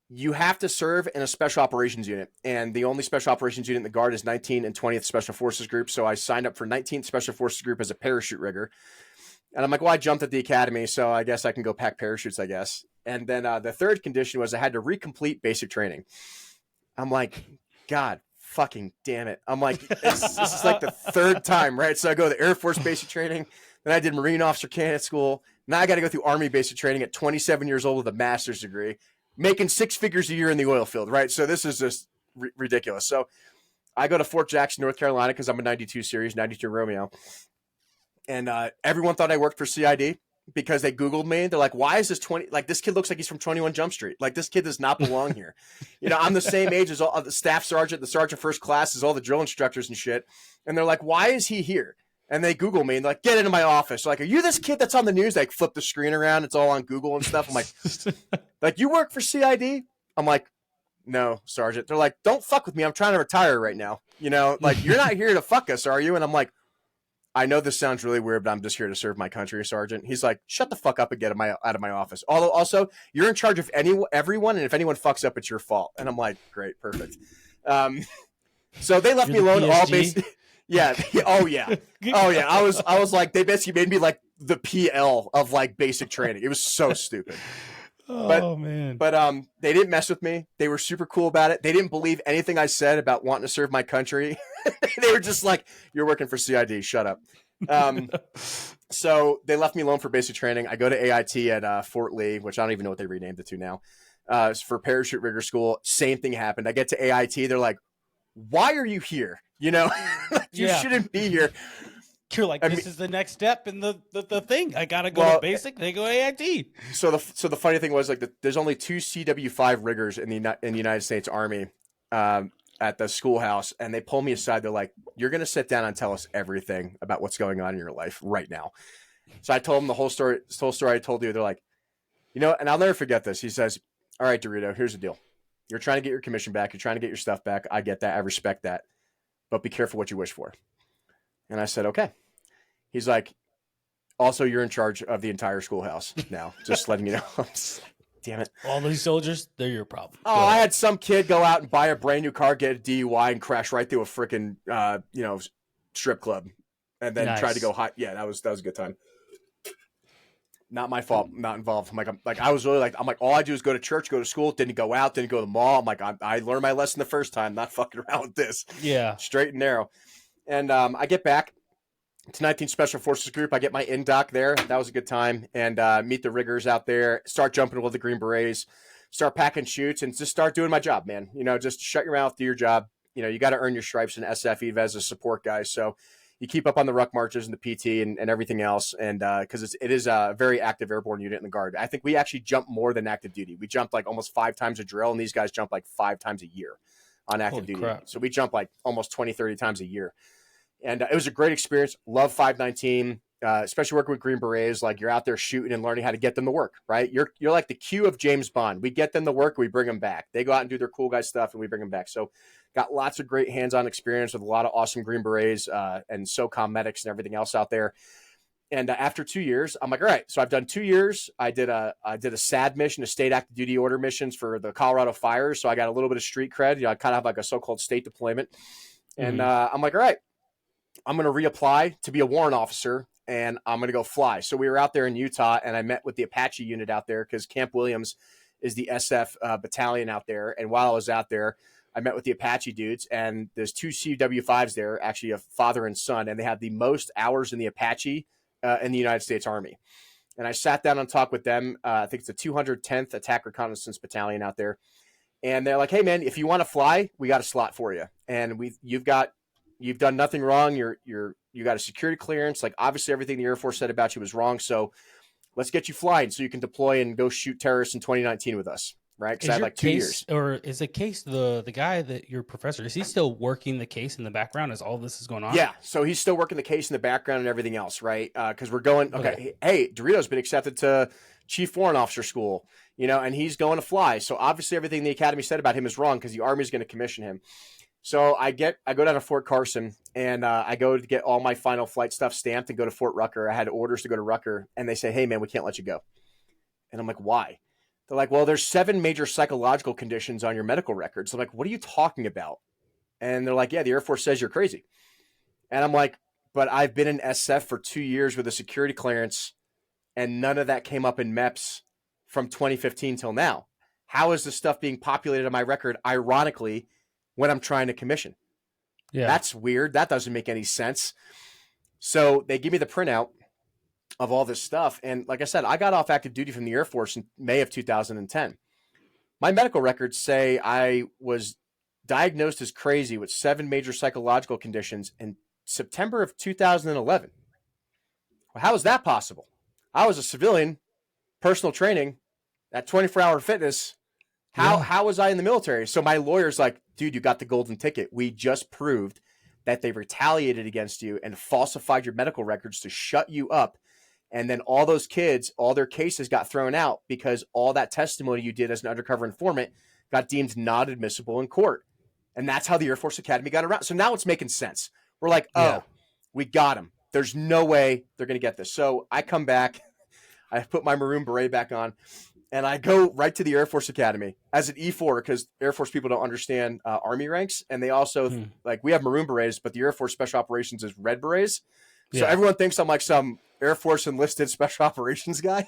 you have to serve in a special operations unit. And the only special operations unit in the Guard is 19th and 20th Special Forces Group. So I signed up for 19th Special Forces Group as a parachute rigger. And I'm like, well, I jumped at the academy, so I guess I can go pack parachutes, I guess. And then the third condition was I had to recomplete basic training. I'm like, God fucking damn it. I'm like, this is like the third time, right? So I go to the Air Force basic training, Then I did Marine Officer Candidate School. Now I got to go through Army basic training at 27 years old with a master's degree, making 6 figures a year in the oil field, right? So this is just ridiculous. So I go to Fort Jackson, North Carolina, because I'm a 92 series, 92 Romeo. And everyone thought I worked for CID because they Googled me. They're like, why is this this kid looks like he's from 21 Jump Street. Like, this kid does not belong here. I'm the same age as all the staff sergeant, the sergeant first class, as all the drill instructors and shit. And they're like, why is he here? And they Google me and they're like, get into my office. Like, are you this kid that's on the news? They flip the screen around. It's all on Google and stuff. I'm like, you work for CID? I'm like, no, Sergeant. They're like, don't fuck with me. I'm trying to retire right now. Like, you're not here to fuck us, are you? And I'm like, I know this sounds really weird, but I'm just here to serve my country, Sergeant. He's like, shut the fuck up and get out of my office. Although, also, you're in charge of everyone, and if anyone fucks up, it's your fault. And I'm like, great, perfect. So they left me alone. All basically, yeah. Oh yeah. Oh yeah. I was like, they basically made me like the PL of like basic training. It was so stupid.
Man.
But they didn't mess with me. They were super cool about it. They didn't believe anything I said about wanting to serve my country. They were just like, you're working for CID. Shut up. So they left me alone for basic training. I go to AIT at Fort Lee, which I don't even know what they renamed it to now. For parachute rigger school. Same thing happened. I get to AIT. They're like, why are you here? You shouldn't be here.
You're like, this is the next step in the thing. I gotta go to basic. They go AIT.
So the funny thing was like there's only 2 CW5 riggers in the United States Army at the schoolhouse, and they pull me aside. They're like, "You're gonna sit down and tell us everything about what's going on in your life right now." So I told them the whole story. This whole story I told you. They're like, and I'll never forget this. He says, "All right, Dorito, here's the deal. You're trying to get your commission back. You're trying to get your stuff back. I get that. I respect that, but be careful what you wish for." And I said, "Okay." He's like, also, you're in charge of the entire schoolhouse now. Just letting you know. Damn it.
All these soldiers, they're your problem.
Oh, I had some kid go out and buy a brand new car, get a DUI, and crash right through a freaking, strip club. And then try to go high. Yeah, that was a good time. Not my fault. Not involved. I'm like, all I do is go to church, go to school, didn't go out, didn't go to the mall. I'm like, I learned my lesson the first time, not fucking around with this.
Yeah.
Straight and narrow. And I get back to 19th Special Forces Group. I get my in-doc there. That was a good time. And meet the riggers out there, start jumping with the Green Berets, start packing chutes, and just start doing my job, man. Just shut your mouth, do your job. You got to earn your stripes in SF, EVA as a support guy. So you keep up on the ruck marches and the PT and everything else. And because it is a very active airborne unit in the Guard. I think we actually jump more than active duty. We jumped like almost 5 times a drill, and these guys jump like 5 times a year on active duty.
Crap.
So we jump like almost 20, 30 times a year. And it was a great experience. Love 519, especially working with Green Berets. Like, you're out there shooting and learning how to get them to work, right? You're like the Q of James Bond. We get them to work, we bring them back. They go out and do their cool guy stuff, and we bring them back. So got lots of great hands-on experience with a lot of awesome Green Berets and SOCOM medics and everything else out there. And after 2 years, I'm like, all right, so I've done 2 years. I did a SAD mission, a state active duty order missions for the Colorado fires. So I got a little bit of street cred. I kind of have like a so-called state deployment. And I'm like, all right, I'm going to reapply to be a warrant officer, and I'm going to go fly. So we were out there in Utah, and I met with the Apache unit out there because Camp Williams is the SF battalion out there. And while I was out there, I met with the Apache dudes, and there's 2 CW5s there, actually a father and son, and they have the most hours in the Apache in the United States Army. And I sat down and talked with them. I think it's the 210th Attack Reconnaissance Battalion out there. And they're like, hey, man, if you want to fly, we got a slot for you. And you've done nothing wrong. You got a security clearance. Like, obviously everything the Air Force said about you was wrong. So let's get you flying so you can deploy and go shoot terrorists in 2019 with us. Right. Cause I had like 2 years.
Or is the case, the guy that your professor, is he still working the case in the background as all this is going on?
Yeah. So he's still working the case in the background and everything else. Right. Cause we're going, okay. Hey, Dorito's been accepted to Chief Warrant Officer School, and he's going to fly. So obviously everything the Academy said about him is wrong because the Army is going to commission him. So I go down to Fort Carson, and I go to get all my final flight stuff stamped and go to Fort Rucker. I had orders to go to Rucker, and they say, hey, man, we can't let you go. And I'm like, why? They're like, well, there's 7 major psychological conditions on your medical records. I'm like, what are you talking about? And they're like, yeah, the Air Force says you're crazy. And I'm like, but I've been in SF for 2 years with a security clearance, and none of that came up in MEPS from 2015 till now. How is this stuff being populated on my record, ironically, when I'm trying to commission? Yeah. That's weird. That doesn't make any sense. So they give me the printout, of all this stuff. And like I said, I got off active duty from the Air Force in May of 2010. My medical records say I was diagnosed as crazy with 7 major psychological conditions in September of 2011. Well, how is that possible? I was a civilian, personal training at 24-hour fitness. How was I in the military? So my lawyer's like, dude, you got the golden ticket. We just proved that they retaliated against you and falsified your medical records to shut you up. And then all those kids, all their cases got thrown out because all that testimony you did as an undercover informant got deemed not admissible in court. And that's how the Air Force Academy got around. So now it's making sense. We're like, we got them. There's no way they're going to get this. So I come back, I put my maroon beret back on, and I go right to the Air Force Academy as an E4 because Air Force people don't understand Army ranks. And they also, like, we have maroon berets, but the Air Force Special Operations is red berets. So everyone thinks I'm like some Air Force enlisted special operations guy.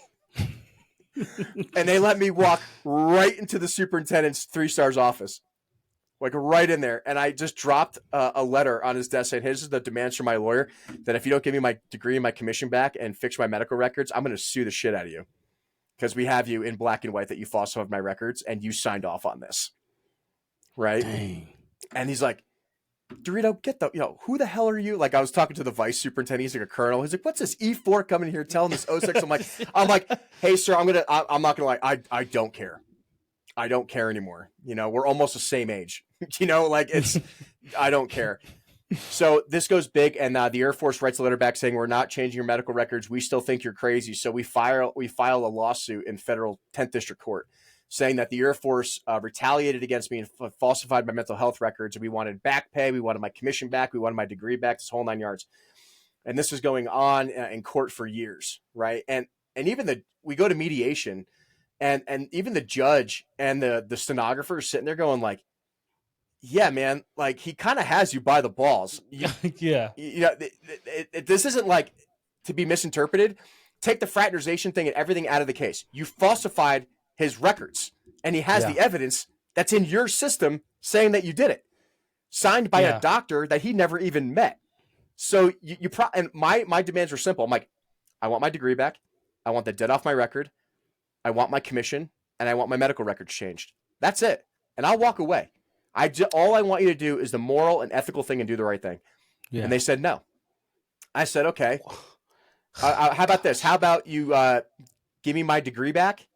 And they let me walk right into the superintendent's 3-stars office, like right in there. And I just dropped a letter on his desk saying, hey, this is the demands from my lawyer that if you don't give me my degree and my commission back and fix my medical records, I'm going to sue the shit out of you. Because we have you in black and white that you falsified my records and you signed off on this. Right?
Dang.
And he's like, DeRito, who the hell are you? Like, I was talking to the vice superintendent. He's like a colonel. He's like, what's this E4 coming here telling this O6? I'm like, hey, sir, I'm not going to lie. I don't care. I don't care anymore. We're almost the same age. I don't care. So this goes big, and the Air Force writes a letter back saying, we're not changing your medical records. We still think you're crazy. So we file a lawsuit in federal 10th District Court saying that the Air Force retaliated against me and falsified my mental health records. We wanted back pay. We wanted my commission back. We wanted my degree back, this whole 9 yards. And this was going on in court for years, right? And even we go to mediation, and even the judge and the stenographer is sitting there going like, yeah, man, like he kind of has you by the balls. This isn't like to be misinterpreted. Take the fraternization thing and everything out of the case. You falsified his records, and he has the evidence that's in your system saying that you did it, signed by a doctor that he never even met. So and my demands were simple. I'm like, I want my degree back. I want the debt off my record. I want my commission, and I want my medical records changed. That's it. And I'll walk away. All I want you to do is the moral and ethical thing and do the right thing. Yeah. And they said no. I said, okay. How about this? How about you give me my degree back,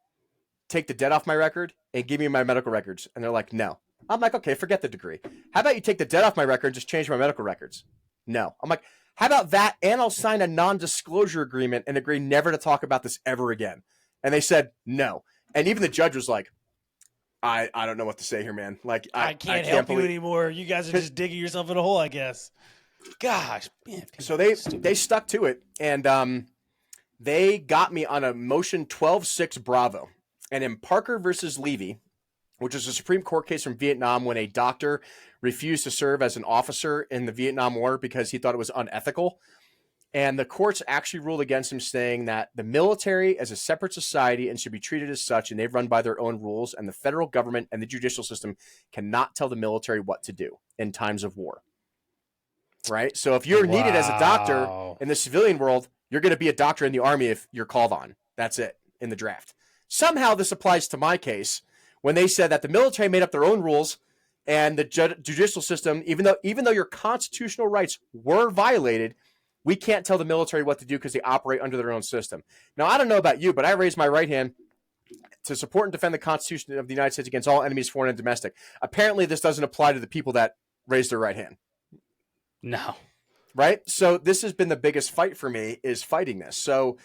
take the debt off my record, and give me my medical records? And they're like, no. I'm like, okay, forget the degree. How about you take the debt off my record and just change my medical records? No. I'm like, how about that? And I'll sign a non-disclosure agreement and agree never to talk about this ever again. And they said no. And even the judge was like, I don't know what to say here, man. Like
I can't help you anymore. You guys are just digging yourself in a hole, I guess. Gosh, man.
So they stuck to it, and they got me on a motion 12-6 Bravo. And in Parker versus Levy, which is a Supreme Court case from Vietnam when a doctor refused to serve as an officer in the Vietnam War because he thought it was unethical. And the courts actually ruled against him, saying that the military is a separate society and should be treated as such, and they've run by their own rules, and the federal government and the judicial system cannot tell the military what to do in times of war. Right? So if you're needed as a doctor in the civilian world, you're going to be a doctor in the Army if you're called on. That's it in the draft. Somehow this applies to my case when they said that the military made up their own rules and the judicial system, even though your constitutional rights were violated, we can't tell the military what to do because they operate under their own system. Now, I don't know about you, but I raised my right hand to support and defend the Constitution of the United States against all enemies, foreign and domestic. Apparently, this doesn't apply to the people that raised their right hand.
No.
Right? So this has been the biggest fight for me, is fighting this. So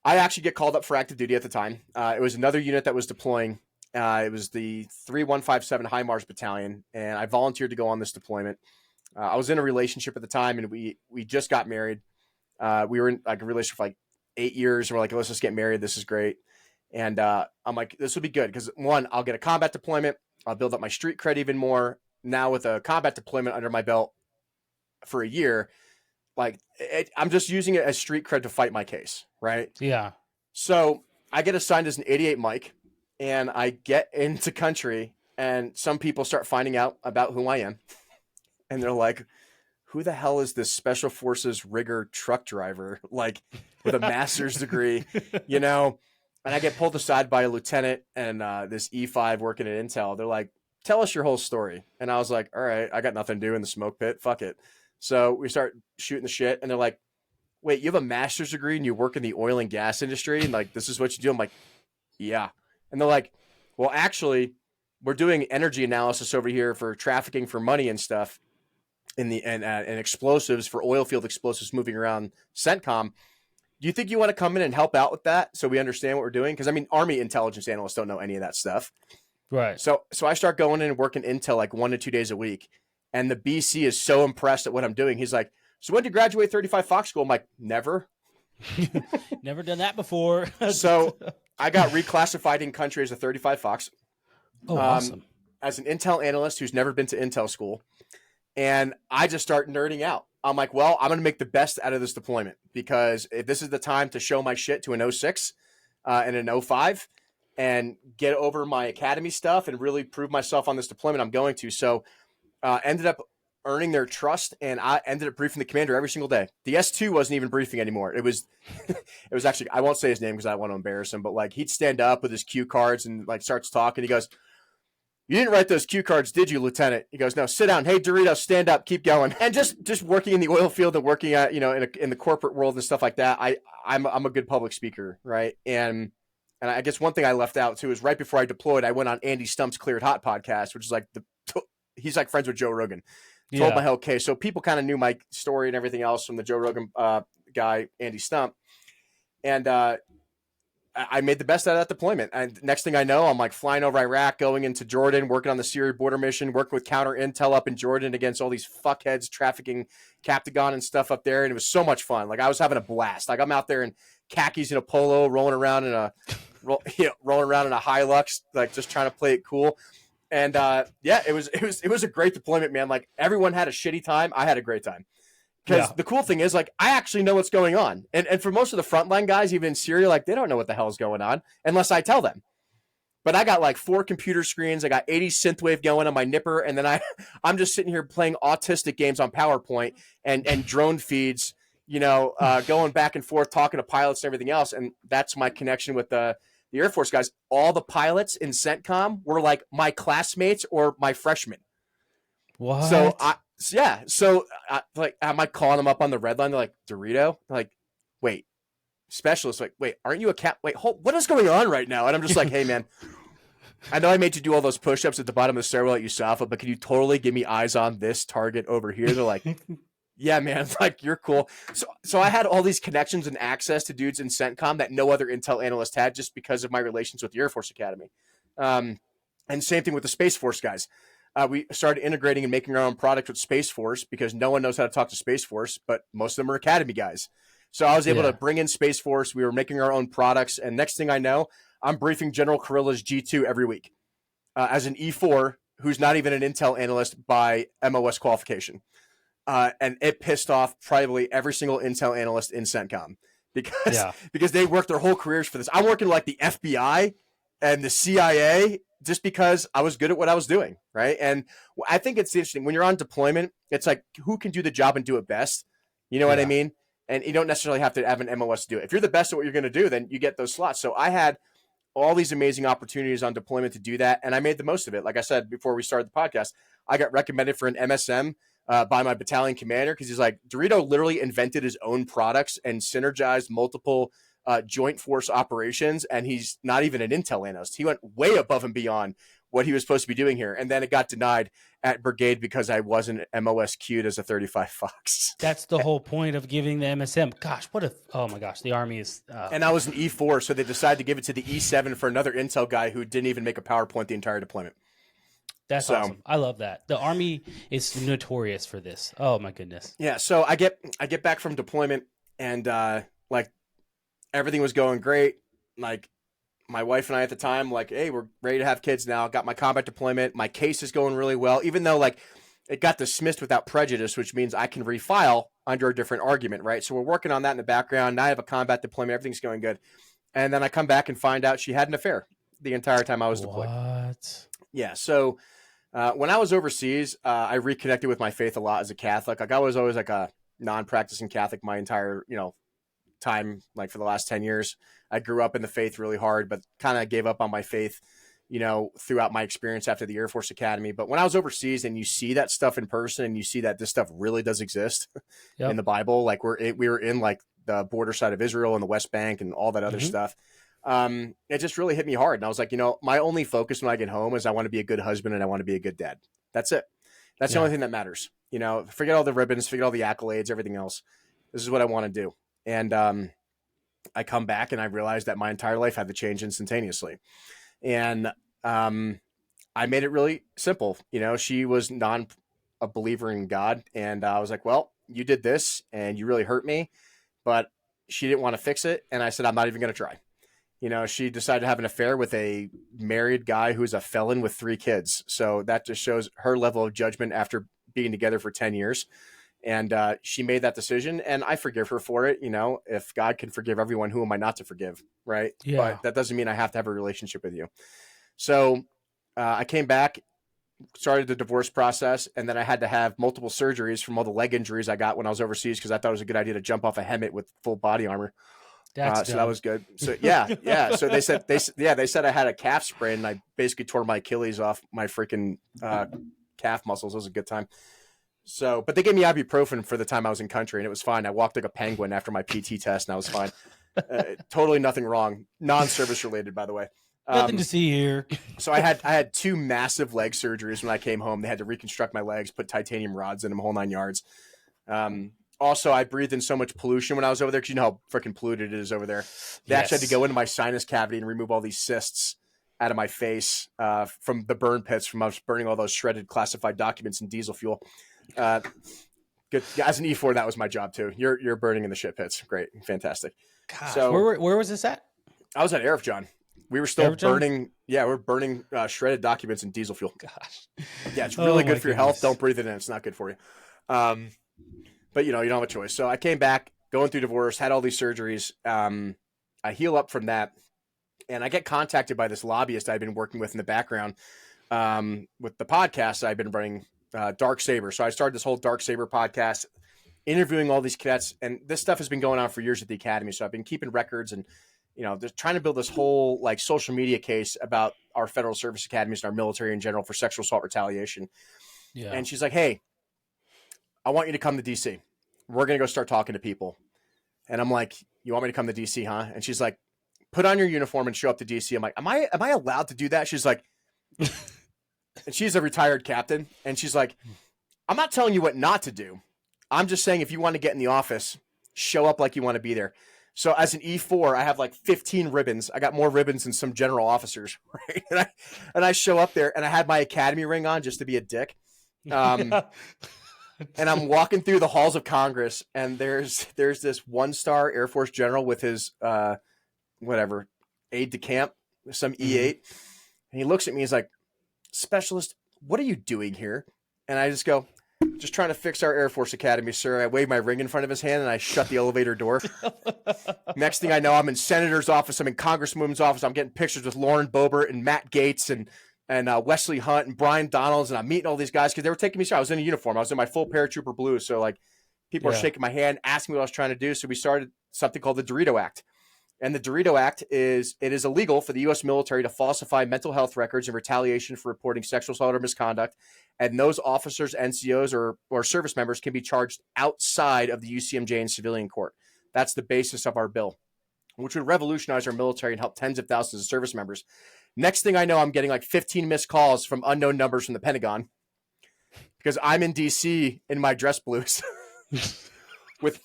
I actually get called up for active duty at the time. It was another unit that was deploying. It was the 3157 HIMARS Battalion, and I volunteered to go on this deployment. I was in a relationship at the time, and we just got married. We were in like a relationship for like 8 years, and we're like, let's just get married. This is great. And I'm like, this will be good because, one, I'll get a combat deployment. I'll build up my street cred even more. Now with a combat deployment under my belt for a year, like I'm just using it as street cred to fight my case, right?
Yeah.
So I get assigned as an 88 Mike, and I get into country, and some people start finding out about who I am. And they're like, who the hell is this special forces rigger truck driver, like with a master's degree, you know? And I get pulled aside by a lieutenant and this E5 working at Intel. They're like, tell us your whole story. And I was like, all right, I got nothing to do in the smoke pit. Fuck it. So we start shooting the shit, and they're like, wait, you have a master's degree and you work in the oil and gas industry, and like, this is what you do? I'm like, yeah. And they're like, well, actually, we're doing energy analysis over here for trafficking for money and stuff and explosives for oil field explosives moving around CENTCOM. Do you think you want to come in and help out with that so we understand what we're doing? Because I mean, Army intelligence analysts don't know any of that stuff.
Right.
So I start going in and working Intel like 1 to 2 days a week. And the BC is so impressed at what I'm doing. He's like, so when did you graduate 35 Fox School? I'm like, never.
Never done that before.
So I got reclassified in country as a 35 Fox.
Oh, awesome.
As an Intel analyst who's never been to Intel school. And I just start nerding out. I'm like, well, I'm going to make the best out of this deployment, because if this is the time to show my shit to an 06 and an 05 and get over my academy stuff and really prove myself on this deployment, I'm going to. So ended up earning their trust, and I ended up briefing the commander every single day. The S2 wasn't even briefing anymore. It was actually, I won't say his name because I don't want to embarrass him, but like he'd stand up with his cue cards and like starts talking. He goes, you didn't write those cue cards, did you, Lieutenant? He goes, no, sit down. Hey, Dorito, stand up, keep going. And just working in the oil field and working at, in the corporate world and stuff like that. I'm a good public speaker, right? And I guess one thing I left out too is right before I deployed, I went on Andy Stump's Cleared Hot podcast, which is like he's like friends with Joe Rogan. Told my whole case, so people kind of knew my story and everything else from the Joe Rogan guy, Andy Stump, and I made the best out of that deployment. And next thing I know, I'm like flying over Iraq, going into Jordan, working on the Syria border mission, working with counter intel up in Jordan against all these fuckheads trafficking Captagon and stuff up there. And it was so much fun. Like I was having a blast. Like I'm out there in khakis and a polo, rolling around in a Hilux, like just trying to play it cool. And it was a great deployment, man. Like everyone had a shitty time. I had a great time. Because the cool thing is, like, I actually know what's going on. And for most of the frontline guys, even in Syria, like, they don't know what the hell is going on unless I tell them. But I got, like, 4 computer screens. I got 80 synthwave going on my nipper. And then I'm just sitting here playing autistic games on PowerPoint and drone feeds, going back and forth, talking to pilots and everything else. And that's my connection with the Air Force guys. All the pilots in CENTCOM were, like, my classmates or my freshmen.
What?
So like, am I calling them up on the red line? They're like, Dorito? They're like, wait, specialist. Like, wait, aren't you a cap? Wait, what is going on right now? And I'm just like, hey, man, I know I made you do all those push-ups at the bottom of the stairwell at USAFA, but can you totally give me eyes on this target over here? They're like, yeah, man, like, you're cool. So I had all these connections and access to dudes in CENTCOM that no other intel analyst had just because of my relations with the Air Force Academy. And same thing with the Space Force guys. We started integrating and making our own product with Space Force because no one knows how to talk to Space Force, but most of them are Academy guys. So I was able to bring in Space Force. We were making our own products. And next thing I know, I'm briefing General Kurilla's G2 every week as an E4 who's not even an Intel analyst by MOS qualification. And it pissed off probably every single Intel analyst in CENTCOM because they worked their whole careers for this. I'm working like the FBI and the CIA just because I was good at what I was doing, right? And I think it's interesting. When you're on deployment, it's like, who can do the job and do it best? You know what I mean? And you don't necessarily have to have an MOS to do it. If you're the best at what you're going to do, then you get those slots. So I had all these amazing opportunities on deployment to do that, and I made the most of it. Like I said before we started the podcast, I got recommended for an MSM by my battalion commander because he's like, Dorito literally invented his own products and synergized multiple joint force operations, and he's not even an intel analyst. He went way above and beyond what he was supposed to be doing here, and then it got denied at brigade because I wasn't MOS queued as a 35 Fox.
That's the whole point of giving the MSM. Gosh, oh my gosh, the Army is...
And I was an E4, so they decided to give it to the E7 for another intel guy who didn't even make a PowerPoint the entire deployment.
That's awesome. I love that. The Army is notorious for this. Oh my goodness.
Yeah, so I get back from deployment, and like, everything was going great. Like, my wife and I at the time, like, hey, we're ready to have kids now. Got my combat deployment. My case is going really well, even though, like, it got dismissed without prejudice, which means I can refile under a different argument, right? So we're working on that in the background. Now I have a combat deployment. Everything's going good. And then I come back and find out she had an affair the entire time I was deployed.
What?
Yeah, so When I was overseas, I reconnected with my faith a lot as a Catholic. Like I was always like a non-practicing Catholic my entire, time, like for the last 10 years. I grew up in the faith really hard, but kind of gave up on my faith, throughout my experience after the Air Force Academy. But when I was overseas and you see that stuff in person and you see that this stuff really does exist in the Bible, like we were in like the border side of Israel and the West Bank and all that other stuff. It just really hit me hard. And I was like, my only focus when I get home is I want to be a good husband and I want to be a good dad. That's it. That's the only thing that matters. Forget all the ribbons, forget all the accolades, everything else. This is what I want to do. And I come back and I realized that my entire life had to change instantaneously. And I made it really simple. She was a believer in God. And I was like, well, you did this and you really hurt me, but she didn't want to fix it. And I said, I'm not even going to try. She decided to have an affair with a married guy who's a felon with 3 kids. So that just shows her level of judgment after being together for 10 years. And she made that decision and I forgive her for it. If God can forgive everyone, who am I not to forgive? Right. Yeah. But that doesn't mean I have to have a relationship with you. So I came back, started the divorce process, and then I had to have multiple surgeries from all the leg injuries I got when I was overseas because I thought it was a good idea to jump off a Hemet with full body armor. So that was good. So yeah. So they said I had a calf sprain and I basically tore my Achilles off my freaking calf muscles. It was a good time. So, but they gave me ibuprofen for the time I was in country and it was fine. I walked like a penguin after my PT test and I was fine. Totally nothing wrong. Non-service related, by the way.
Nothing to see here.
So I had 2 massive leg surgeries when I came home. They had to reconstruct my legs, put titanium rods in them, whole 9 yards. Also, I breathed in so much pollution when I was over there because you know how freaking polluted it is over there. They actually had to go into my sinus cavity and remove all these cysts out of my face from the burn pits from us burning all those shredded classified documents and diesel fuel. Good. As an E4, that was my job too. You're burning in the shit pits. Great. Fantastic.
Gosh, so where was this at?
I was at Arif John. We were still burning. Yeah, we're burning shredded documents and diesel fuel.
Gosh.
Yeah, it's really good for your health. Don't breathe it in. It's not good for you. But you don't have a choice. So I came back, going through divorce, had all these surgeries. I heal up from that, and I get contacted by this lobbyist I've been working with in the background with the podcast I've been running, Dark Saber. So I started this whole Dark Saber podcast, interviewing all these cadets, and this stuff has been going on for years at the academy. So I've been keeping records and just trying to build this whole like social media case about our federal service academies and our military in general for sexual assault retaliation. Yeah. And she's like, hey, I want you to come to DC. We're going to go start talking to people. And I'm like, you want me to come to DC, huh? And she's like, put on your uniform and show up to DC. I'm like, am I allowed to do that? She's like, and she's a retired captain. And she's like, I'm not telling you what not to do. I'm just saying, if you want to get in the office, show up like you want to be there. So as an E4, I have like 15 ribbons. I got more ribbons than some general officers, right? And I show up there and I had my academy ring on just to be a dick. And I'm walking through the halls of Congress, and there's this 1-star Air Force general with his aide de camp, some E8, and he looks at me. He's like, "Specialist, what are you doing here?" And I just go, "Just trying to fix our Air Force Academy, sir." I wave my ring in front of his hand, and I shut the elevator door. Next thing I know, I'm in Senator's office. I'm in Congresswoman's office. I'm getting pictures with Lauren Boebert and Matt Gaetz and Wesley Hunt and Brian Donalds, and I'm meeting all these guys because they were taking me seriously. I was in a uniform. I was in my full paratrooper blue. So like people are shaking my hand, asking me what I was trying to do. So we started something called the Dorito Act. And the Dorito Act is illegal for the U.S. military to falsify mental health records in retaliation for reporting sexual assault or misconduct. And those officers, NCOs, or service members can be charged outside of the UCMJ in civilian court. That's the basis of our bill, which would revolutionize our military and help tens of thousands of service members. Next thing I know, I'm getting like 15 missed calls from unknown numbers from the Pentagon because I'm in D.C. in my dress blues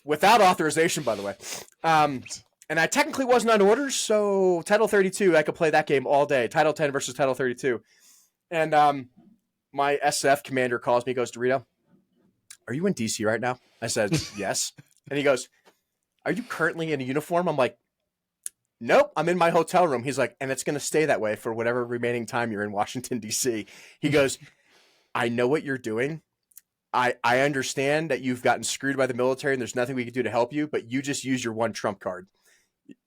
without authorization, by the way. And I technically wasn't on orders, so Title 32, I could play that game all day. Title 10 versus Title 32. And my SF commander calls me, goes, "DeRito, are you in D.C. right now?" I said, "Yes." And he goes, "Are you currently in a uniform?" I'm like, "Nope, I'm in my hotel room." He's like, "And it's going to stay that way for whatever remaining time you're in Washington, D.C. He goes, "I know what you're doing. I understand that you've gotten screwed by the military and there's nothing we can do to help you, but you just used your one trump card.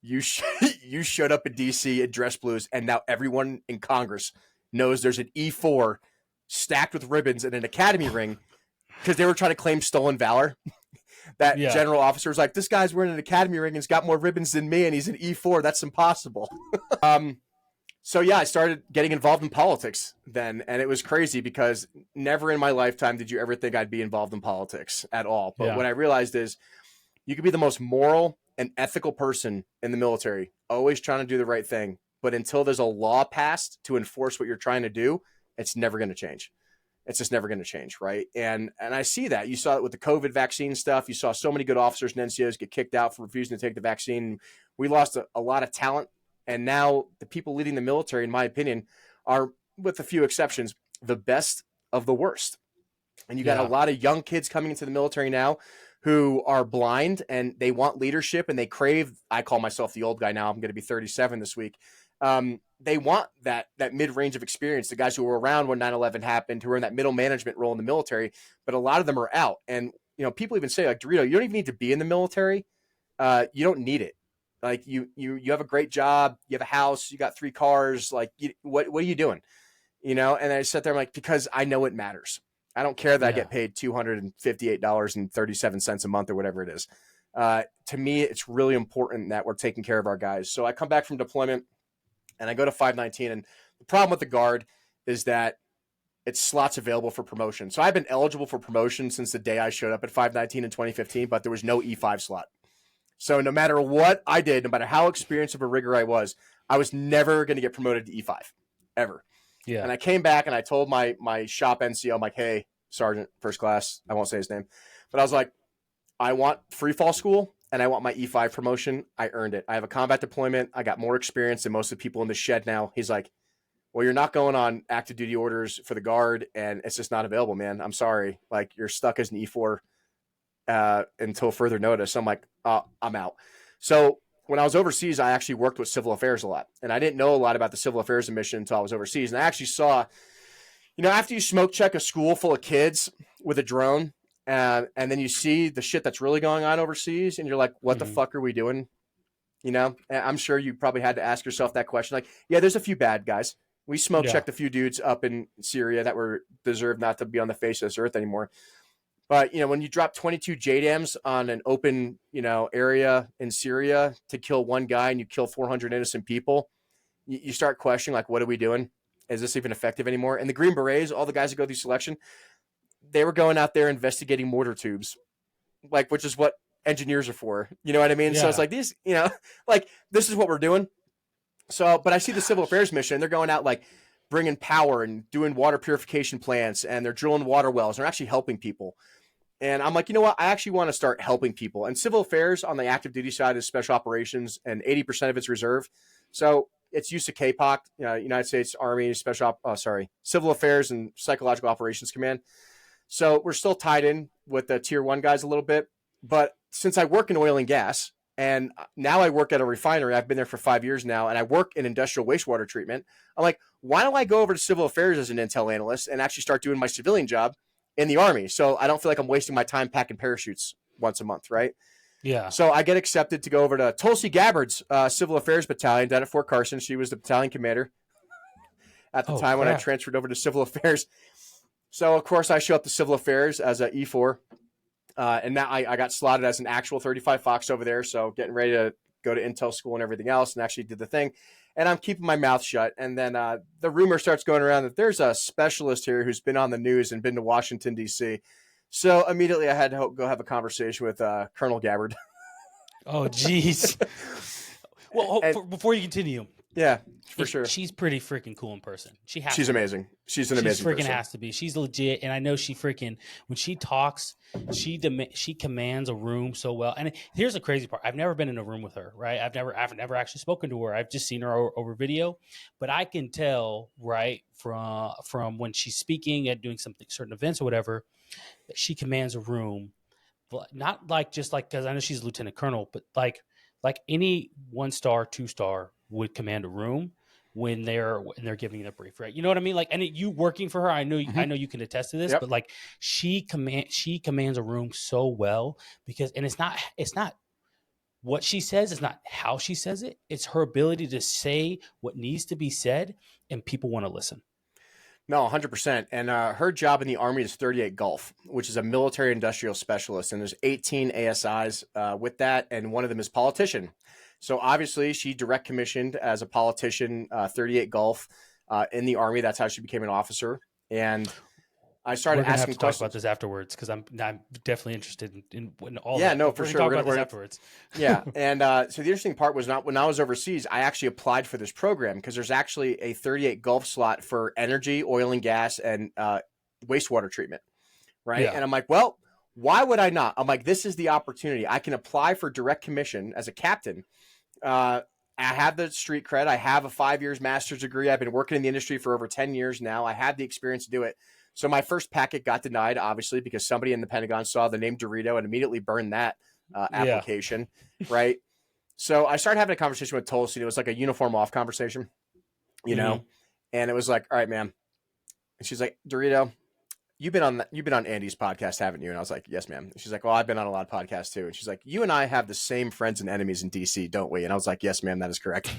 You showed up in D.C. in dress blues, and now everyone in Congress knows there's an E4 stacked with ribbons in an academy ring because they were trying to claim stolen valor. That general officer was like, this guy's wearing an academy ring and he's got more ribbons than me and he's an E4. That's impossible. So yeah, I started getting involved in politics then, and it was crazy because never in my lifetime did you ever think I'd be involved in politics at all. But what I realized is you could be the most moral and ethical person in the military, always trying to do the right thing. But until there's a law passed to enforce what you're trying to do, it's never going to change. It's just never going to change, right? And I see that. You saw it with the COVID vaccine stuff. You saw so many good officers and NCOs get kicked out for refusing to take the vaccine. We lost a lot of talent. And now the people leading the military, in my opinion, are, with a few exceptions, the best of the worst. And you got a lot of young kids coming into the military now who are blind and they want leadership and they crave, I call myself the old guy now, I'm going to be 37 this week. They want that mid-range of experience, the guys who were around when 9/11 happened, who were in that middle management role in the military, but a lot of them are out. And, you know, people even say, like, DeRito, you don't even need to be in the military. You don't need it. Like you have a great job, you have a house, you got 3 cars. Like, what are you doing? You know? And I sat there, I'm like, because I know it matters. I don't care that I get paid $258.37 a month or whatever it is. To me, it's really important that we're taking care of our guys. So I come back from deployment and I go to 519. And the problem with the Guard is that it's slots available for promotion. So I've been eligible for promotion since the day I showed up at 519 in 2015, but there was no E5 slot. So no matter what I did, no matter how experienced of a rigger I was never going to get promoted to E5 ever. Yeah. And I came back and I told my shop NCO, I'm like, hey, Sergeant, first class, I won't say his name, but I was like, I want free fall school and I want my E5 promotion. I earned it. I have a combat deployment. I got more experience than most of the people in the shed now. He's like, well, you're not going on active duty orders for the Guard and it's just not available, man. I'm sorry. Like, you're stuck as an E4 until further notice. I'm like, I'm out. So when I was overseas, I actually worked with civil affairs a lot. And I didn't know a lot about the civil affairs mission until I was overseas. And I actually saw, you know, after you smoke check a school full of kids with a drone, and then you see the shit that's really going on overseas, and you're like, what the fuck are we doing? You know, and I'm sure you probably had to ask yourself that question. Like, yeah, there's a few bad guys. We smoke checked a few dudes up in Syria that were deserved not to be on the face of this earth anymore. But, you know, when you drop 22 JDAMs on an open, you know, area in Syria to kill one guy and you kill 400 innocent people, you start questioning, like, what are we doing? Is this even effective anymore? And the Green Berets, all the guys that go through selection, they were going out there investigating mortar tubes, like, which is what engineers are for. You know what I mean? So it's like these, you know, like, this is what we're doing. So, but I see the civil affairs mission, they're going out, like, bringing power and doing water purification plants, and they're drilling water wells. They're actually helping people. And I'm like, you know what? I actually want to start helping people. And civil affairs on the active duty side is special operations, and 80% of it's reserve. So it's used to KPOC, United States Army Civil Affairs and Psychological Operations Command. So we're still tied in with the tier 1 guys a little bit. But since I work in oil and gas, and now I work at a refinery, I've been there for 5 years now, and I work in industrial wastewater treatment. I'm like, why don't I go over to civil affairs as an intel analyst and actually start doing my civilian job in the Army? So I don't feel like I'm wasting my time packing parachutes once a month, right? Yeah. So I get accepted to go over to Tulsi Gabbard's Civil Affairs Battalion down at Fort Carson. She was the battalion commander at the time when I transferred over to Civil Affairs. So, of course, I show up to Civil Affairs as an E4. And now I got slotted as an actual 35 Fox over there. So getting ready to go to intel school and everything else, and actually did the thing. And I'm keeping my mouth shut. And then the rumor starts going around that there's a specialist here who's been on the news and been to Washington, D.C. So immediately I had to go have a conversation with Colonel Gabbard.
Oh, geez. Well, before you continue.
Yeah, for sure.
She's pretty freaking cool in person.
She's amazing. She's an amazing person.
She freaking has to be. She's legit. And I know she freaking, when she talks, she commands a room so well. And here's the crazy part. I've never been in a room with her, right? I've never actually spoken to her. I've just seen her over video. But I can tell, right, from when she's speaking at doing certain events or whatever, that she commands a room. But not like just like, because I know she's a lieutenant colonel, but like any 1-star, 2-star would command a room when they're giving a brief, right? You know what I mean? Like, and you working for her, I know you can attest to this, but like she commands a room so well because, and it's not what she says, it's not how she says it. It's her ability to say what needs to be said and people want to listen.
No, 100%. And her job in the Army is 38 Gulf, which is a military industrial specialist. And there's 18 ASIs with that. And one of them is politician. So obviously she direct commissioned as a politician, 38 Gulf in the Army. That's how she became an officer. And I started
We're gonna have
asking
to talk about
questions.
this afterwards because I'm definitely interested in all
Yeah,
that.
no,
But
for
we're gonna
sure.
talk about this afterwards.
Yeah. And so the interesting part was not when I was overseas, I actually applied for this program because there's actually a 38 Gulf slot for energy, oil and gas, and wastewater treatment. Right.
Yeah.
And I'm like, well, why would I not? I'm like, this is the opportunity. I can apply for direct commission as a captain. I have the street cred. I have a 5 years master's degree. I've been working in the industry for over 10 years now. I have the experience to do it. So my first packet got denied, obviously, because somebody in the Pentagon saw the name Dorito and immediately burned that
Yeah.
application. Right. So I started having a conversation with Tulsi. It was like a uniform off conversation, you know, and it was like, all right, man. And she's like, Dorito, you've been on Andy's podcast, haven't you? And I was like, yes, ma'am. And she's like, well, I've been on a lot of podcasts too. And she's like, you and I have the same friends and enemies in DC, don't we? And I was like, yes, ma'am, that is correct.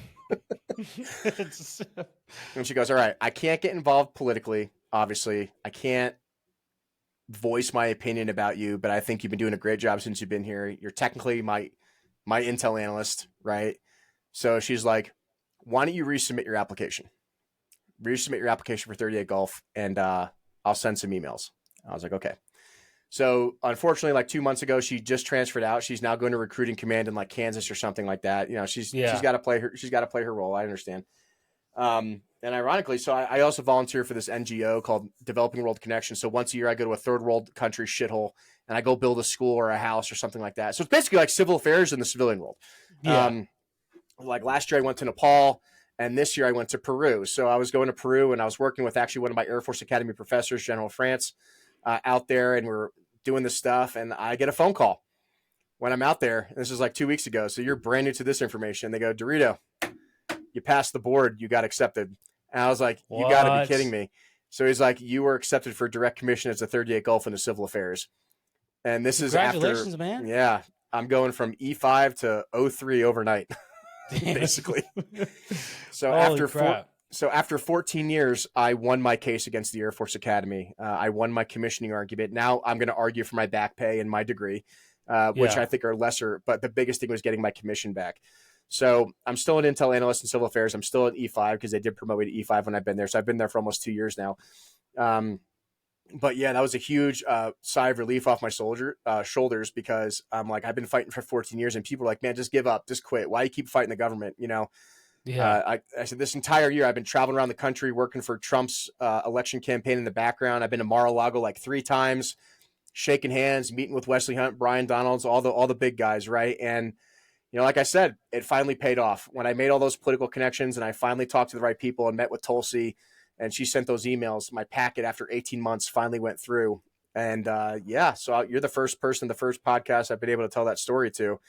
And she goes, all right, I can't get involved politically. Obviously, I can't voice my opinion about you, but I think you've been doing a great job since you've been here. You're technically my intel analyst, right? So she's like, why don't you resubmit your application? Resubmit your application for 38 Golf, and I'll send some emails. I was like, okay. So unfortunately, like 2 months ago, she just transferred out. She's now going to recruiting command in like Kansas or something like that. You know, she's got to play her role. I understand. And ironically, so I also volunteer for this NGO called Developing World Connection. So once a year, I go to a third world country shithole and I go build a school or a house or something like that. So it's basically like civil affairs in the civilian world.
Yeah.
Like last year, I went to Nepal. And this year I went to Peru. So I was going to Peru and I was working with actually one of my Air Force Academy professors, General France, out there. And we're doing this stuff. And I get a phone call when I'm out there. This is like 2 weeks ago. So you're brand new to this information. They go, Dorito, you passed the board. You got accepted. And I was like, you got to be kidding me. So he's like, you were accepted for direct commission as a 38 Gulf into civil affairs. And this is after.
Congratulations, man.
Yeah. I'm going from E5 to O3 overnight. Basically. So after 14 years, I won my case against the Air Force Academy. I won my commissioning argument. Now I'm going to argue for my back pay and my degree, which I think are lesser. But the biggest thing was getting my commission back. So I'm still an intel analyst in civil affairs. I'm still at E5 because they did promote me to E5 when I've been there. So I've been there for almost 2 years now. But yeah, that was a huge sigh of relief off my shoulders because I'm like, I've been fighting for 14 years and people are like, man, just give up, just quit. Why you keep fighting the government? You know?
Yeah.
I said this entire year I've been traveling around the country working for Trump's election campaign in the background. I've been to Mar-a-Lago like 3 times, shaking hands, meeting with Wesley Hunt, Brian Donalds, all the big guys. Right. And, you know, like I said, it finally paid off when I made all those political connections and I finally talked to the right people and met with Tulsi. And she sent those emails. My packet after 18 months finally went through. And so you're the first person, the first podcast I've been able to tell that story to.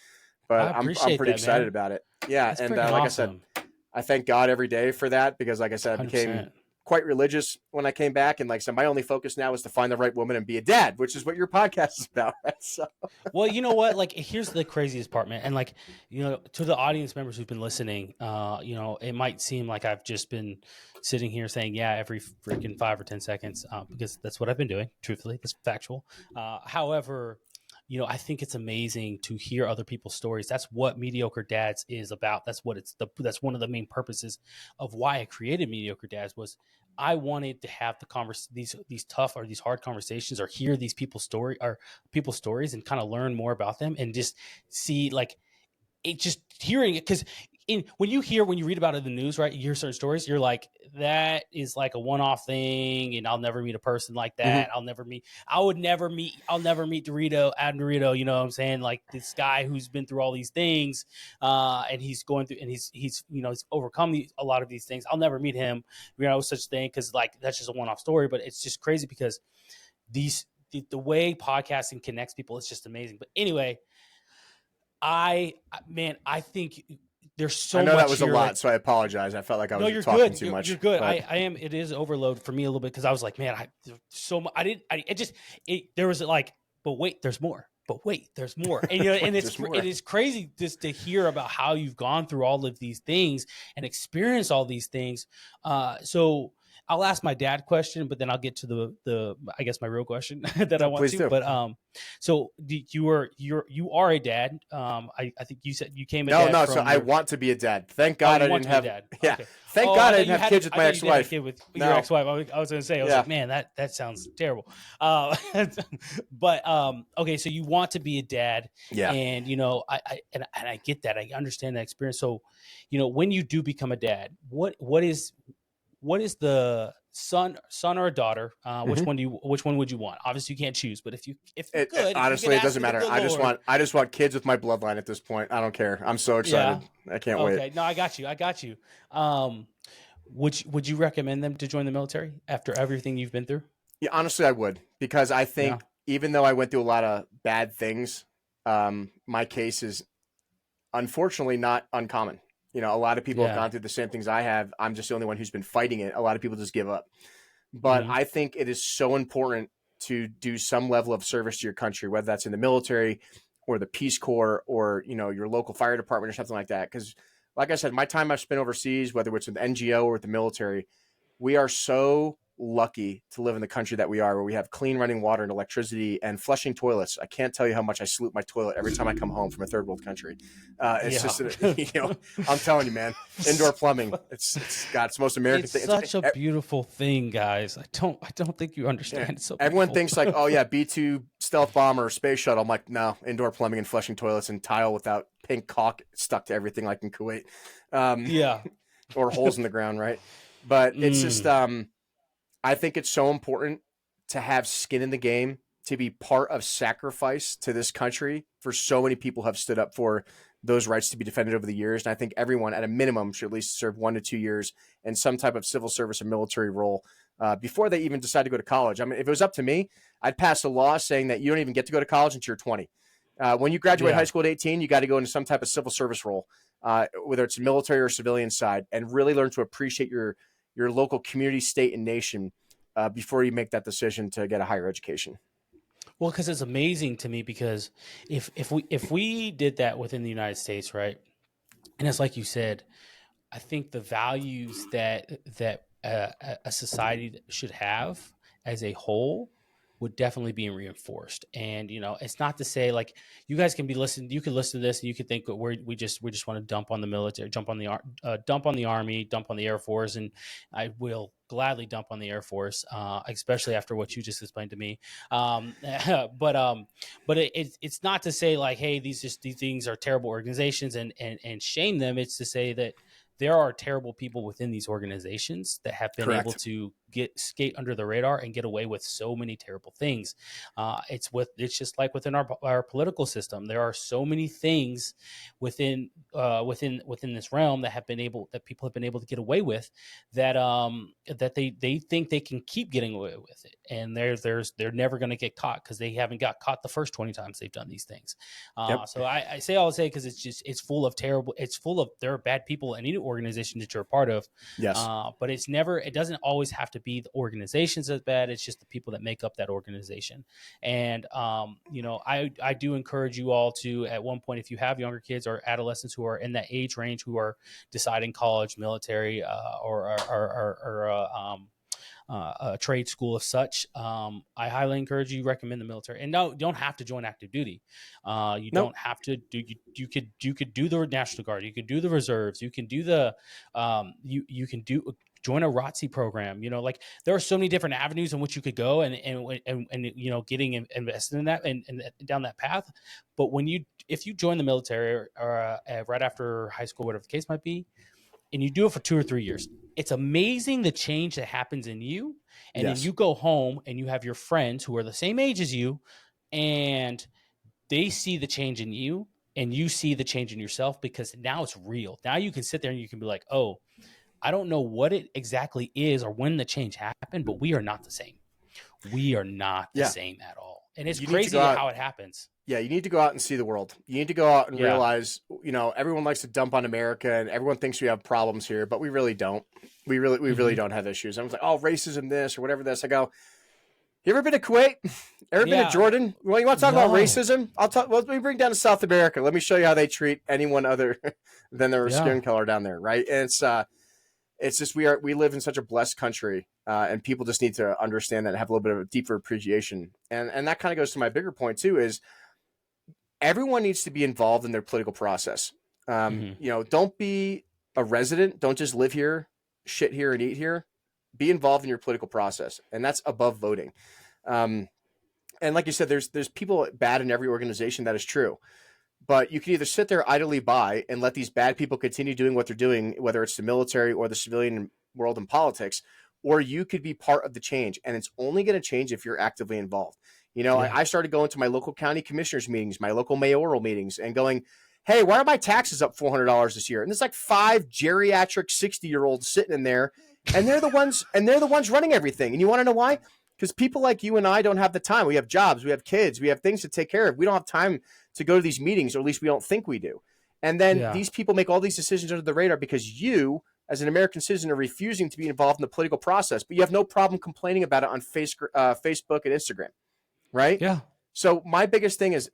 But I'm pretty excited about it. Yeah. That's and like awesome. I said, I thank God every day for that because, like I said, 100%. I became quite religious when I came back. And like I said, my only focus now is to find the right woman and be a dad, which is what your podcast is about. So.
Well, you know what? Like, here's the craziest part, man. And like, you know, to the audience members who've been listening, you know, it might seem like I've just been sitting here saying, yeah, every freaking 5 or 10 seconds, because that's what I've been doing. Truthfully, that's factual. However, you know, I think it's amazing to hear other people's stories. That's what Mediocre Dads is about. That's what that's one of the main purposes of why I created Mediocre Dads was I wanted to have these tough or these hard conversations or hear these people's stories and kind of learn more about them and just see like it just hearing it because when you read about it in the news, right? You hear certain stories, you're like, that is like a one-off thing, and I'll never meet a person like that. Mm-hmm. I'll never meet Dorito, Adam DeRito, you know what I'm saying? Like this guy who's been through all these things, and he's going through, and he's you know, he's overcome a lot of these things. I'll never meet him, you know, such thing, because like that's just a one-off story. But it's just crazy because the way podcasting connects people is just amazing. But anyway, I think there's so much.
I know that was
here,
a lot, so I apologize. I felt like I was talking too much.
You're good.
But...
I am. It is overload for me a little bit because I was like, man, there was like, but wait, there's more. But wait, there's more. And you know, and it is crazy just to hear about how you've gone through all of these things and experienced all these things. So I'll ask my dad question, but then I'll get to the I guess my real question that I want
Please
to.
do.
But so you are a dad. I think you said you came a
No,
dad
no.
from
So I want to be a dad. Thank
Oh,
God
you
I
want
didn't
to be a
have.
dad?
Yeah.
Okay.
Thank
Oh,
God I
thought
didn't
you
have
had
kids with
I
my
thought you did have a
ex-wife.
kid with your
No.
ex-wife. I was going to say, I was
Yeah.
like, man, that sounds terrible. Uh, but okay, so you want to be a dad,
Yeah.
and and I get that. I understand that experience. So, when you do become a dad, what is the son or a daughter?
Mhm.
Which one would you want? Obviously, you can't choose, but if you could
Honestly, it
ask
doesn't
the
matter.
good Lord.
I just want kids with my bloodline at this point. I don't care. I'm so
Yeah.
excited. I can't wait.
Okay. No, I got you. I got you. Um, would you recommend them to join the military after everything you've been through?
Yeah, honestly, I would, because I
Yeah.
think even though I went through a lot of bad things, my case is unfortunately not uncommon. A lot of people have
Yeah.
gone through the same things I have. I'm just the only one who's been fighting it. A lot of people just give up. But
Hmm.
I think it is so important to do some level of service to your country, whether that's in the military or the Peace Corps or, your local fire department or something like that. Because, like I said, my time I've spent overseas, whether it's with the NGO or with the military, we are so lucky to live in the country that we are, where we have clean running water and electricity and flushing toilets. I can't tell you how much I salute my toilet every time I come home from a third world country. It's
Yeah.
just, I'm telling you, man, indoor plumbing. It's the most American
It's
thing.
such a beautiful thing, guys. I don't think you understand.
Yeah.
It's so
Everyone
beautiful.
thinks like, oh yeah, B-2 stealth bomber or space shuttle. I'm like, no, indoor plumbing and flushing toilets and tile without pink caulk stuck to everything like in Kuwait,
Yeah.
or holes in the ground, right? But it's just,
Mm.
I think it's so important to have skin in the game, to be part of sacrifice to this country. For so many people have stood up for those rights to be defended over the years. And I think everyone at a minimum should at least serve 1 to 2 years in some type of civil service or military role before they even decide to go to college. I mean, if it was up to me, I'd pass a law saying that you don't even get to go to college until you're 20. When you graduate high
Yeah.
school at 18, you got to go into some type of civil service role, whether it's military or civilian side, and really learn to appreciate your local community, state, and nation before you make that decision to get a higher education.
Well, because it's amazing to me, because if we did that within the United States, right? And it's like you said, I think the values that a society should have as a whole would definitely be reinforced. And it's not to say, like, you guys can be listening. You can listen to this and you could think that we just want to dump on the military, dump on the army, dump on the Air Force, and I will gladly dump on the Air Force, especially after what you just explained to me. Um, but it's not to say like, hey, these things are terrible organizations and shame them. It's to say that there are terrible people within these organizations that have been able
Correct.
to skate under the radar and get away with so many terrible things. It's just like within our political system. There are so many things within this realm that people have been able to get away with, that they think they can keep getting away with it, and they're never going to get caught because they haven't got caught the first 20 times they've done these things.
Yep.
So I say all I say because it's full of terrible. It's full of there are bad people in any organization that you're a part of.
Yes.
But it doesn't always have to be the organizations that's bad. It's just the people that make up that organization. And I do encourage you all to, at one point, if you have younger kids or adolescents who are in that age range who are deciding college, military, or a trade school of such, I highly encourage you recommend the military. And no, you don't have to join active duty. You
Nope.
don't have to do. You could do the National Guard. You could do the reserves. You can do the you can do join a ROTC program. Like, there are so many different avenues in which you could go and getting invested in that and down that path. But if you join the military or right after high school, whatever the case might be, and you do it for 2 or 3 years, it's amazing the change that happens in you. And then
Yes.
you go home and you have your friends who are the same age as you, and they see the change in you and you see the change in yourself, because now it's real. Now you can sit there and you can be like, oh, I don't know what it exactly is or when the change happened, but we are not the same. We are not the
Yeah.
same at all. And it's
You need to
crazy
go out.
how it happens.
Yeah, you need to go out and see the world. You need to go out and
Yeah.
realize, everyone likes to dump on America and everyone thinks we have problems here, but we really don't. We really don't have issues. Everyone's like, oh, racism this or whatever this. I go, you ever been to Kuwait? Ever been to Jordan? Well, you want to talk about racism? Let me bring down to South America. Let me show you how they treat anyone other than their skin color down there, right? And it's It's just we live in such a blessed country, and people just need to understand that and have a little bit of a deeper appreciation. And that kind of goes to my bigger point too: is everyone needs to be involved in their political process.
Hmm.
Don't be a resident. Don't just live here, shit here, and eat here. Be involved in your political process, and that's above voting. Um, and like you said, there's people bad in every organization. That is true. But you can either sit there idly by and let these bad people continue doing what they're doing, whether it's the military or the civilian world in politics, or you could be part of the change. And it's only going to change if you're actively involved.
Yeah.
I started going to my local county commissioners meetings, my local mayoral meetings, and going, hey, why are my taxes up $400 this year? And there's like 5 geriatric 60-year-olds sitting in there, and they're the ones running everything. And you want to know why? Because people like you and I don't have the time. We have jobs, we have kids, we have things to take care of. We don't have time to go to these meetings, or at least we don't think we do. And then
Yeah.
these people make all these decisions under the radar because you, as an American citizen, are refusing to be involved in the political process, but you have no problem complaining about it on Facebook and Instagram, right?
Yeah.
So my biggest thing is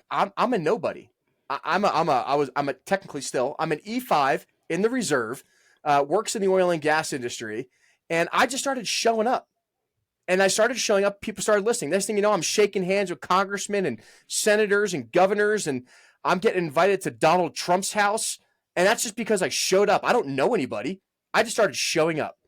I'm a nobody. I'm a technically still I'm an E5 in the reserve, works in the oil and gas industry, and I just started showing up. And I started showing up. People started listening. Next thing you know, I'm shaking hands with congressmen and senators and governors, and I'm getting invited to Donald Trump's house. And that's just because I showed up. I don't know anybody. I just started showing up.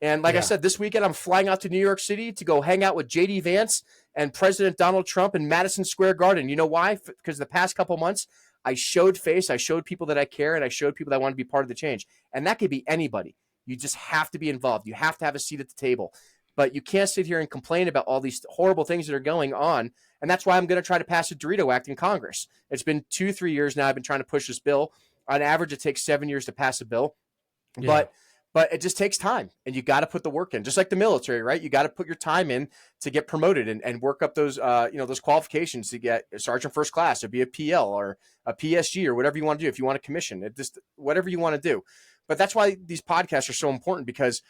And like I
Yeah.
said, this weekend I'm flying out to New York City to go hang out with JD Vance and President Donald Trump in Madison Square Garden. You know why? Because the past couple months, I showed face, I showed people that I care, and I showed people that I want to be part of the change. And that could be anybody. You just have to be involved. You have to have a seat at the table. But you can't sit here and complain about all these horrible things that are going on. And that's why I'm going to try to pass the Dorito Act in Congress. It's been 2-3 years now. I've been trying to push this bill. On average, it takes 7 years to pass a bill.
Yeah.
But it just takes time, and you got to put the work in, just like the military, right? You got to put your time in to get promoted and work up those those qualifications to get a sergeant first class or be a PL or a PSG or whatever you want to do. If you want a commission, it just whatever you want to do. But that's why these podcasts are so important, because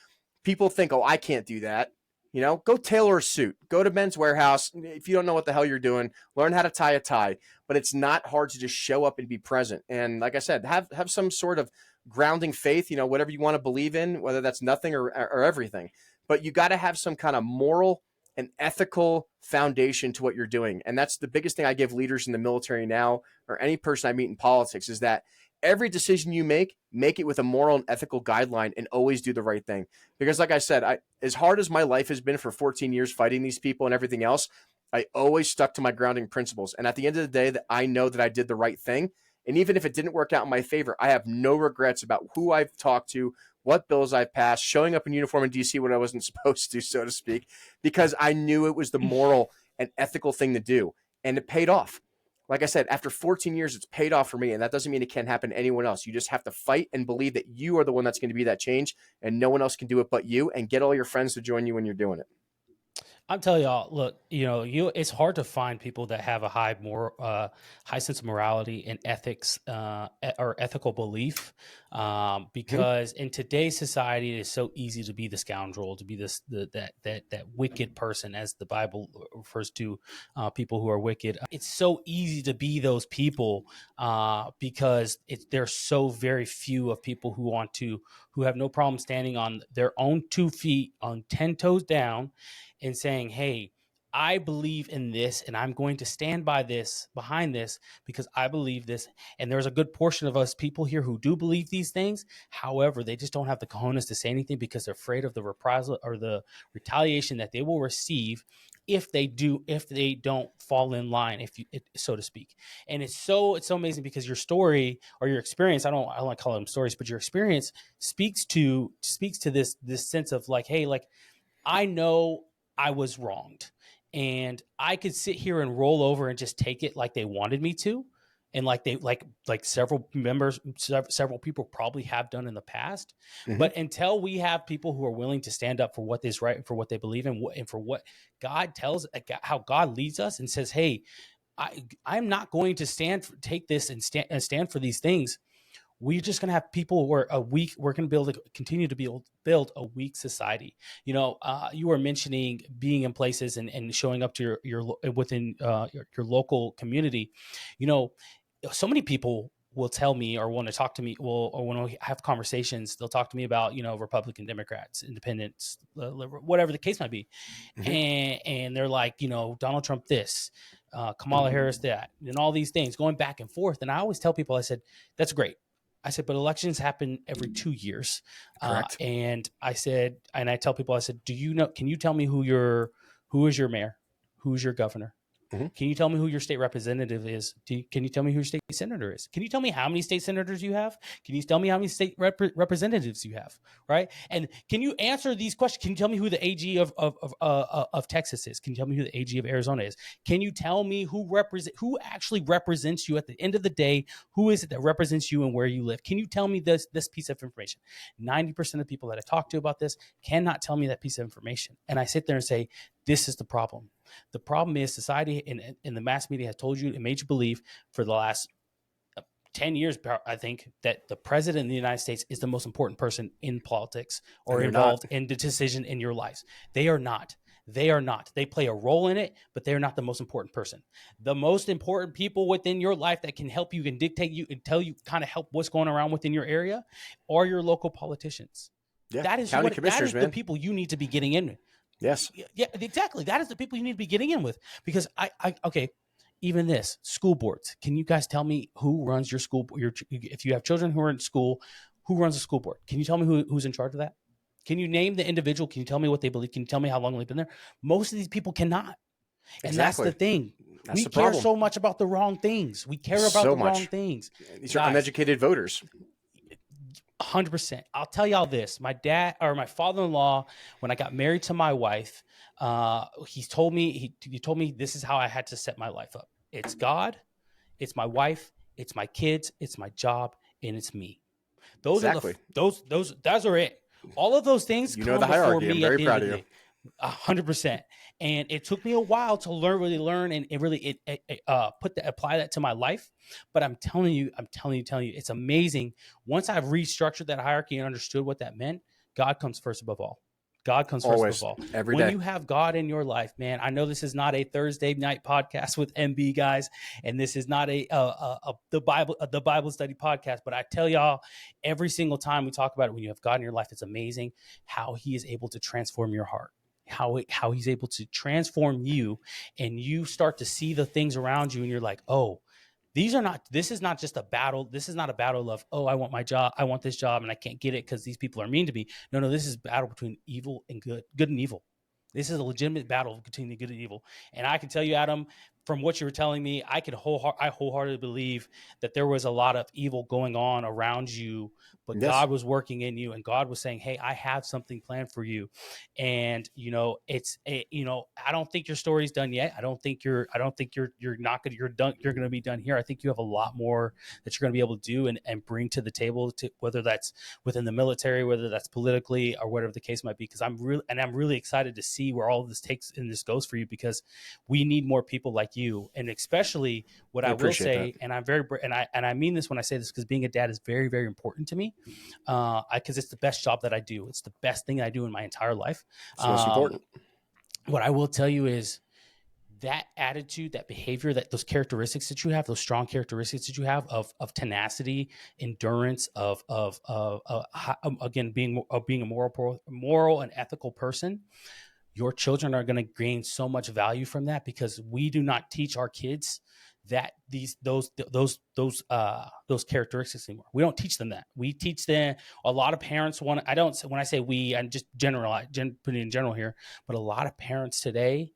people think, oh, I can't do that. Go tailor a suit, go to Men's Warehouse. If you don't know what the hell you're doing, learn how to tie a tie. But it's not hard to just show up and be present. And like I said, have some sort of grounding faith, whatever you want to believe in, whether that's nothing or everything. But you got to have some kind of moral and ethical foundation to what you're doing. And that's the biggest thing I give leaders in the military now, or any person I meet in politics, is that every decision you make it with a moral and ethical guideline, and always do the right thing. Because like I said, as hard as my life has been for 14 years fighting these people and everything else, I always stuck to my grounding principles. And at the end of the day, that I know that I did the right thing. And even if it didn't work out in my favor, I have no regrets about who I've talked to, what bills I've passed, showing up in uniform in DC when I wasn't supposed to, so to speak, because I knew it was the moral and ethical thing to do. And it paid off. Like I said, after 14 years, it's paid off for me. And that doesn't mean it can't happen to anyone else. You just have to fight and believe that you are the one that's going to be that change, and no one else can do it but you, and get all your friends to join you when you're doing it.
I'm telling y'all, look, it's hard to find people that have a high sense of morality and ethics, or ethical belief,
Mhm.
because in today's society, it is so easy to be the scoundrel, to be that wicked person, as the Bible refers to people who are wicked. It's so easy to be those people, because there's so very few of people who have no problem standing on their own 2 feet, on 10 toes down, and saying, hey, I believe in this, and I'm going to stand behind this, because I believe this. And there's a good portion of us people here who do believe these things. However, they just don't have the cojones to say anything, because they're afraid of the reprisal or the retaliation that they will receive if they don't fall in line, so to speak. And it's so amazing, because your story or your experience, I don't like to call them stories, but your experience speaks to this sense of like, hey, like, I know I was wronged, and I could sit here and roll over and just take it like they wanted me to. And like several people probably have done in the past.
Mhm.
But until we have people who are willing to stand up for what is right, for what they believe in, and for what God tells, how God leads us and says, hey, I'm not going to take this and stand for these things. We're just going to have people who are we're going to continue to build a weak society. You were mentioning being in places and showing up to your within your local community. So many people will tell me or want to talk to me, or when we have conversations, they'll talk to me about, Republican, Democrats, independents, whatever the case might be.
Mm-hmm.
And they're like, Donald Trump this, Kamala Harris that, and all these things going back and forth. And I always tell people, I said, that's great. I said, but elections happen every 2 years.
Correct.
And I said, and I tell people, I said, can you tell me who is your mayor? Who's your governor?
Mm-hmm.
Can you tell me who your state representative is? Can you tell me who your state senator is? Can you tell me how many state senators you have? Can you tell me how many state representatives you have? Right? And can you answer these questions? Can you tell me who the AG of Texas is? Can you tell me who the AG of Arizona is? Can you tell me who actually represents you at the end of the day? Who is it that represents you and where you live? Can you tell me this piece of information? 90% of people that I talk to about this cannot tell me that piece of information. And I sit there and say, this is the problem. The problem is society and the mass media has told you and made you believe for the last 10 years, I think, that the president of the United States is the most important person in politics or involved in the decision in your lives. They are not. They are not. They play a role in it, but they're not the most important person. The most important people within your life that can help you and dictate you and tell you, kind of help what's going around within your area, are your local politicians.
Yeah.
That is
County commissioners,
the people you need to be getting in.
Yes.
Yeah, exactly. That is the people you need to be getting in with, because okay, even this school boards. Can you guys tell me who runs your school? If you have children who are in school, who runs the school board? Can you tell me who's in charge of that? Can you name the individual? Can you tell me what they believe? Can you tell me how long they've been there? Most of these people cannot. And
Exactly.
that's the thing.
That's
we
the
care
problem.
so much about the wrong things. We care about
So
the
much.
wrong things.
These are uneducated voters.
100%. I'll tell y'all this. My dad, or my father-in-law, when I got married to my wife, he told me this is how I had to set my life up. It's God, it's my wife, it's my kids, it's my job, and it's me. Those
Exactly.
are those are it. All of those things come
the hierarchy.
before me.
I'm very proud of you.
100%. And it took me a while to learn and really apply that to my life. But I'm telling you, it's amazing. Once I've restructured that hierarchy and understood what that meant, God comes first above all. God comes
Always,
first above all.
every
when
day.
you have God in your life, man, I know this is not a Thursday night podcast with MB guys, and this is not the Bible study podcast. But I tell y'all, every single time we talk about it, when you have God in your life, it's amazing how He is able to transform your heart. How He's able to transform you, and you start to see the things around you, and you're like, oh, this is not just a battle. This is not a battle of, oh, I want my job. I want this job and I can't get it because these people are mean to me. No, this is a battle between evil and good and evil. This is a legitimate battle between the good and evil. And I can tell you, Adam, from what you were telling me, I wholeheartedly believe that there was a lot of evil going on around you, but
Yes.
God was working in you, and God was saying, hey, I have something planned for you. And, I don't think your story's done yet. I don't think you're not going to, you're going to be done here. I think you have a lot more that you're going to be able to do and bring to the table, to whether that's within the military, whether that's politically, or whatever the case might be. Because I'm really excited to see where all of this takes and this goes for you, because we need more people like you. And especially what I will say, that. And I mean this when I say this, because being a dad is very, very important to me. Because it's the best job that I do. It's the best thing I do in my entire life.
It's most important.
What I will tell you is that attitude, that behavior, those characteristics that you have, those strong characteristics that you have of tenacity, endurance, of again being a moral and ethical person. Your children are going to gain so much value from that, because we do not teach our kids that those characteristics anymore. We don't teach them that. We teach them. A lot of parents when I say we, I'm just putting it in general here, but a lot of parents today,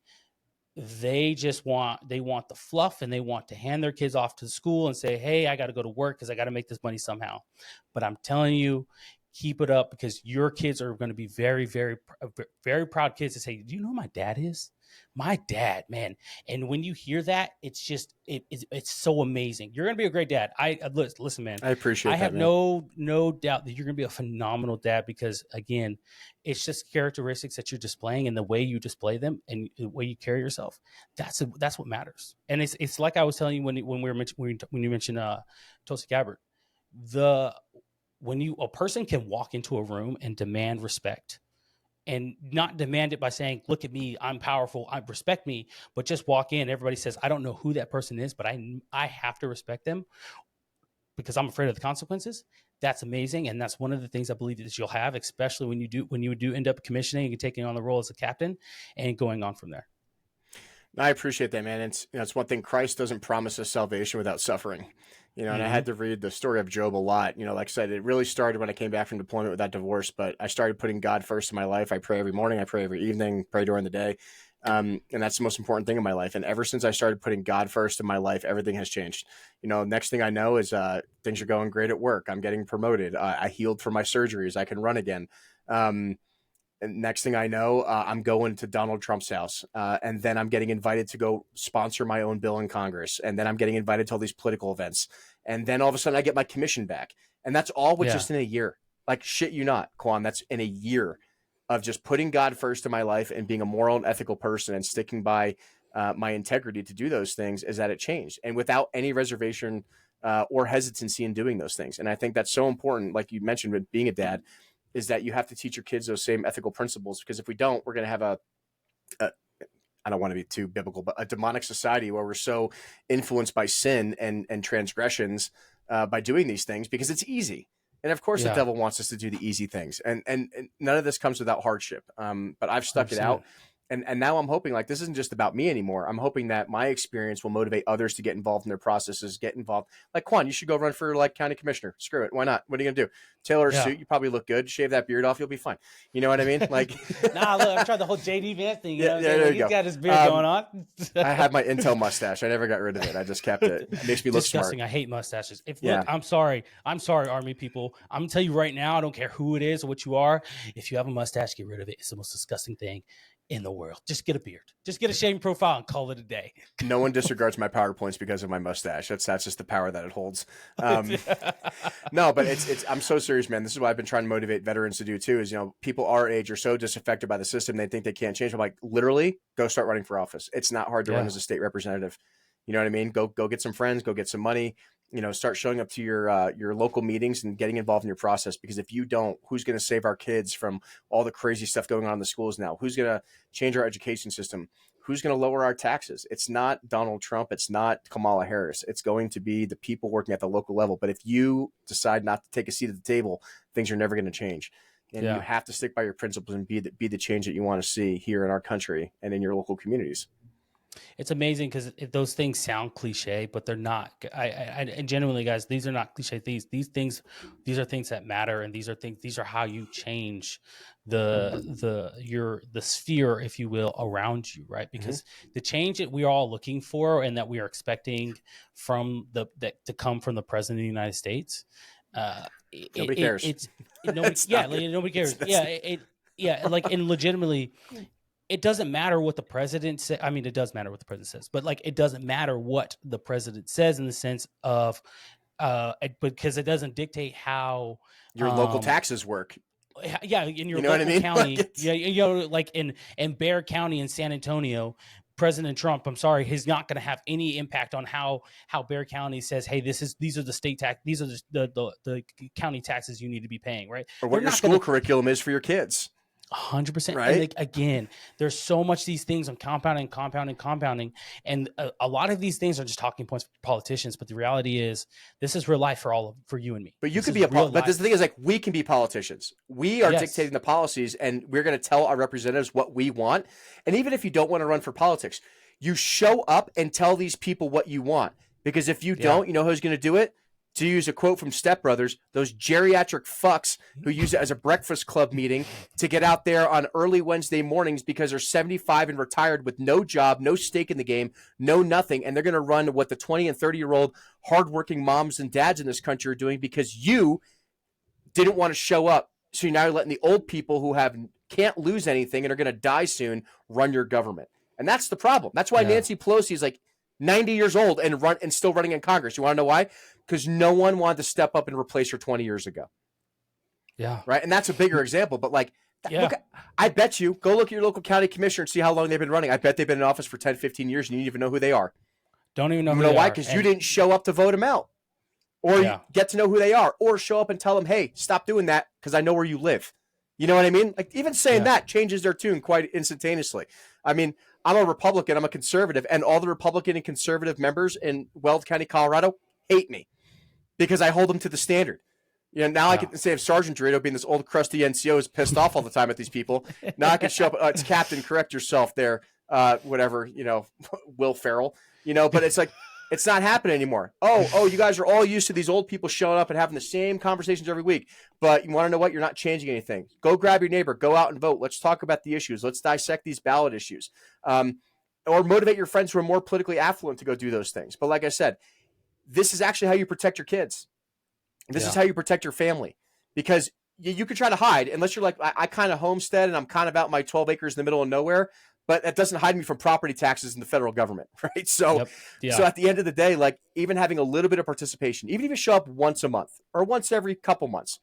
they want the fluff, and they want to hand their kids off to school and say, hey, I got to go to work because I got to make this money somehow. But I'm telling you, keep it up, because your kids are going to be very, very, very proud kids to say, do you know who my dad is? My dad, man. And when you hear that, it's just, it's so amazing. You're going to be a great dad. Listen, man,
I appreciate that.
I have no doubt that you're going to be a phenomenal dad, because again, it's just characteristics that you're displaying, and the way you display them and the way you carry yourself. That's what matters. And it's like I was telling you when you mentioned Tulsi Gabbard, when a person can walk into a room and demand respect, and not demand it by saying, look at me, I'm powerful, I respect me, but just walk in, everybody says, I don't know who that person is, but I have to respect them. because I'm afraid of the consequences, that's amazing. And that's one of the things I believe that you'll have, especially when you do end up commissioning and taking on the role as a captain and going on from there.
I appreciate that, man. It's one thing. Christ doesn't promise us salvation without suffering, and I had to read the story of Job a lot. Like I said, it really started when I came back from deployment with that divorce, but I started putting God first in my life. I pray every morning. I pray every evening, pray during the day. And that's the most important thing in my life. And ever since I started putting God first in my life, everything has changed. Next thing I know is things are going great at work. I'm getting promoted. I healed from my surgeries. I can run again. And next thing I know, I'm going to Donald Trump's house. And then I'm getting invited to go sponsor my own bill in Congress. And then I'm getting invited to all these political events. And then all of a sudden I get my commission back. And that's all with just in a year. Like, shit you not, Quan, that's in a year of just putting God first in my life and being a moral and ethical person and sticking by my integrity to do those things, is that it changed. And without any reservation or hesitancy in doing those things. And I think that's so important, like you mentioned with being a dad, is that you have to teach your kids those same ethical principles, because if we don't, we're going to have a I don't want to be too biblical, but a demonic society where we're so influenced by sin and transgressions by doing these things because it's easy. And of course the devil wants us to do the easy things, and none of this comes without hardship. But I've stuck 100%. It out. And now I'm hoping, like, this isn't just about me anymore. I'm hoping that my experience will motivate others to get involved in their processes, get involved. Like, Quan, you should go run for, like, county commissioner. Screw it. Why not? What are you going to do? Tailor a suit. You probably look good. Shave that beard off. You'll be fine. You know what I mean? Like,
nah, look, I'm trying the whole JD Vance thing. You know
there you
He's
go.
got his beard going on.
I have my Intel mustache. I never got rid of it. I just kept it. It makes me look
disgusting.
smart.
I hate mustaches. Look, I'm sorry, Army people. I'm going to tell you right now, I don't care who it is or what you are. If you have a mustache, get rid of it. It's the most disgusting thing in the world. Just get a beard. Just get a shaving profile and call it a day.
No one disregards my PowerPoints because of my mustache. That's just the power that it holds. No, but it's I'm so serious, man. This is what I've been trying to motivate veterans to do too, is, people our age are so disaffected by the system. They think they can't change. I'm like, literally go start running for office. It's not hard to run as a state representative. You know what I mean? Go get some friends, go get some money, start showing up to your local meetings and getting involved in your process. Because if you don't, who's going to save our kids from all the crazy stuff going on in the schools now? Who's going to change our education system? Who's going to lower our taxes? It's not Donald Trump. It's not Kamala Harris. It's going to be the people working at the local level. But if you decide not to take a seat at the table, things are never going to change. And you have to stick by your principles and be the change that you want to see here in our country and in your local communities.
It's amazing because those things sound cliche, but they're not. And genuinely, guys, these are not cliche. These are things that matter, and these are how you change the sphere, if you will, around you, right? Because the change that we are all looking for and that we are expecting to come from the president of the United States,
nobody cares.
Nobody cares. And legitimately. It doesn't matter what the president says. I mean, it does matter what the president says, but it doesn't matter what the president says in the sense of, because it doesn't dictate how
your local taxes work.
Yeah, in your local county. In Bexar County in San Antonio, President Trump, I'm sorry, he's not going to have any impact on how Bexar County says, hey, these are the state tax, these are the county taxes you need to be paying, right?
Or what your school curriculum is for your kids.
100%.
Right.
And again, there's so much these things on compounding. And a lot of these things are just talking points for politicians. But the reality is this is real life for you and me.
But you could be but the thing is, we can be politicians. We are dictating the policies, and we're going to tell our representatives what we want. And even if you don't want to run for politics, you show up and tell these people what you want. Because if you don't, you know who's going to do it? To use a quote from Step Brothers, those geriatric fucks who use it as a breakfast club meeting to get out there on early Wednesday mornings because they're 75 and retired with no job, no stake in the game, no nothing. And they're going to run what the 20 and 30-year-old hardworking moms and dads in this country are doing because you didn't want to show up. So now you're letting the old people who can't lose anything and are going to die soon run your government. And that's the problem. That's why Nancy Pelosi is 90 years old and still running in Congress. You want to know why? Because no one wanted to step up and replace her 20 years ago.
Yeah.
Right. And that's a bigger example. But look, I bet you go look at your local county commissioner and see how long they've been running. I bet they've been in office for 10, 15 years and you don't even know who they are.
Don't even know
who they are. Why? Because you didn't show up to vote them out. Or you get to know who they are. Or show up and tell them, hey, stop doing that because I know where you live. You know what I mean? Even saying that changes their tune quite instantaneously. I mean, I'm a Republican. I'm a conservative. And all the Republican and conservative members in Weld County, Colorado hate me. because I hold them to the standard. Now I can say if Sergeant DeRito, being this old crusty NCO, is pissed off all the time at these people. Now I can show up. It's Captain, correct yourself there. Whatever, Will Ferrell. But it's like it's not happening anymore. Oh, you guys are all used to these old people showing up and having the same conversations every week. But you want to know what? You're not changing anything. Go grab your neighbor. Go out and vote. Let's talk about the issues. Let's dissect these ballot issues. Or motivate your friends who are more politically affluent to go do those things. But like I said, this is actually how you protect your kids. This is how you protect your family, because you could try to hide unless you're like, I kind of homestead and I'm kind of out my 12 acres in the middle of nowhere, but that doesn't hide me from property taxes in the federal government. Right. So, so at the end of the day, like even having a little bit of participation, even if you show up once a month or once every couple months,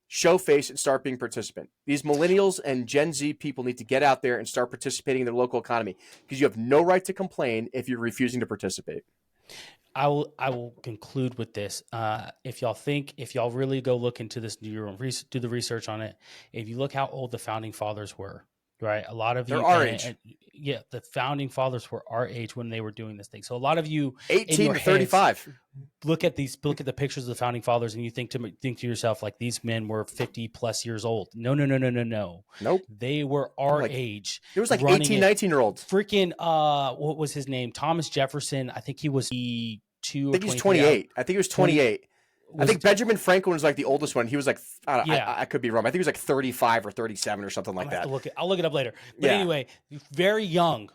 show face and start being participant. These millennials and Gen Z people need to get out there and start participating in their local economy, because you have no right to complain if you're refusing to participate.
I will conclude with this. If y'all really go look into this, do the research on it. If you look how old the founding fathers were, right? A lot of
They're our age.
The founding fathers were our age when they were doing this thing. So a lot of you
18 to 35
look at the pictures of the founding fathers and you think to yourself, like, these men were 50 plus years old. No.
Nope.
They were our age.
It was like 18, 19-year-olds.
Freaking what was his name? Thomas Jefferson. I think he was
I think he's 28. I think he was 28. I think Benjamin Franklin was like the oldest one. He was like, I could be wrong. I think he was like 35 or 37 or something like that.
I'll look it up later. But anyway, very young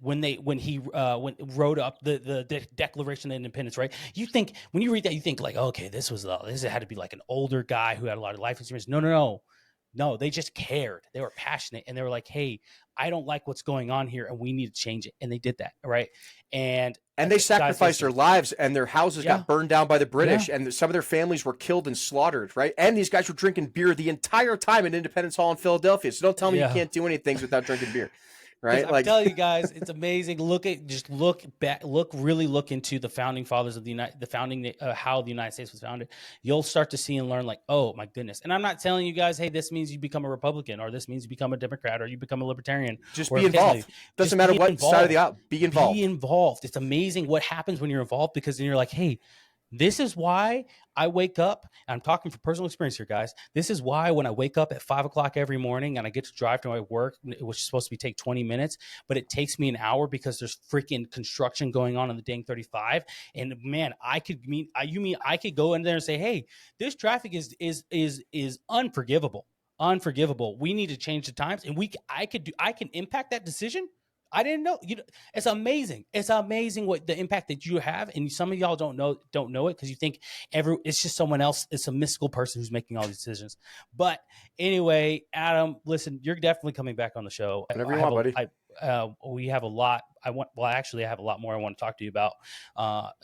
when he wrote up the Declaration of Independence, right? You think, when you read that, you think like, okay, this had to be like an older guy who had a lot of life experience. No, they just cared. They were passionate, and they were like, hey, I don't like what's going on here, and we need to change it. And they did that, right? And
they sacrificed their lives, and their houses got burned down by the British, and some of their families were killed and slaughtered, right? And these guys were drinking beer the entire time in Independence Hall in Philadelphia. So don't tell me you can't do any things without drinking beer. Right?
I'm telling you guys, it's amazing. Look into the founding fathers of how the United States was founded. You'll start to see and learn, like, oh my goodness. And I'm not telling you guys, hey, this means you become a Republican, or this means you become a Democrat, or you become a Libertarian.
Just be involved. Doesn't matter what side of the aisle. Be involved.
Be involved. It's amazing what happens when you're involved, because then you're like, hey, this is why I wake up. I'm talking from personal experience here, guys. This is why when I wake up at 5 o'clock every morning and I get to drive to my work, which is supposed to take 20 minutes, but it takes me an hour because there's freaking construction going on the dang 35. And man, I could go in there and say, hey, this traffic is unforgivable. We need to change the times, and I can impact that decision. I didn't know. It's amazing. It's amazing what the impact that you have, and some of y'all don't know it because you think it's just someone else. It's a mystical person who's making all these decisions. But anyway, Adam, listen, you're definitely coming back on the show.
Whenever you want, buddy.
We have a lot. I have a lot more I want to talk to you about,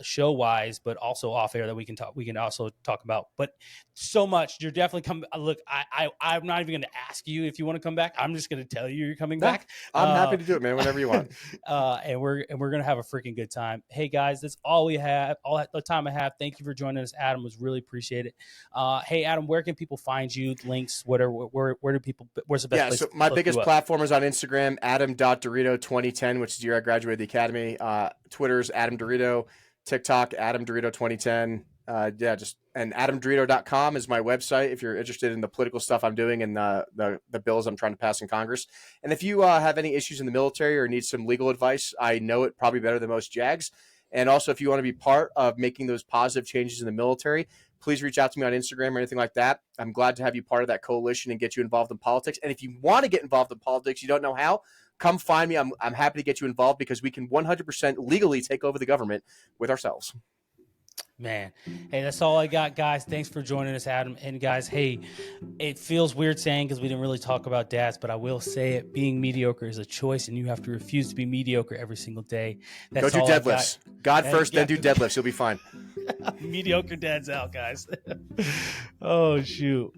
show wise, but also off air that we can also talk about. But so much, you're definitely coming. Look, I'm not even going to ask you if you want to come back. I'm just going to tell you you're coming back.
I'm happy to do it, man. Whenever you want.
And we're going to have a freaking good time. Hey guys, that's all we have. All the time I have. Thank you for joining us, Adam. Was really appreciate it. Hey Adam, where can people find you? Links, whatever. Where do people? Where's the best place?
So my biggest platform is on Instagram, Adam.DeRito 2010, which is the year I graduated the academy. Twitter's Adam DeRito, TikTok Adam DeRito 2010. And AdamDeRito.com is my website if you're interested in the political stuff I'm doing and the bills I'm trying to pass in Congress. And if you have any issues in the military or need some legal advice, I know it probably better than most JAGs. And also, if you want to be part of making those positive changes in the military, please reach out to me on Instagram or anything like that. I'm glad to have you part of that coalition and get you involved in politics. And if you want to get involved in politics, you don't know how, come find me. I'm happy to get you involved, because we can 100% legally take over the government with ourselves.
Man, hey, that's all I got, guys. Thanks for joining us, Adam. And guys, hey, it feels weird saying, because we didn't really talk about dads, but I will say it. Being mediocre is a choice, and you have to refuse to be mediocre every single day.
Go do deadlifts. God first, then do deadlifts. You'll be fine.
Mediocre dads out, guys. Oh, shoot.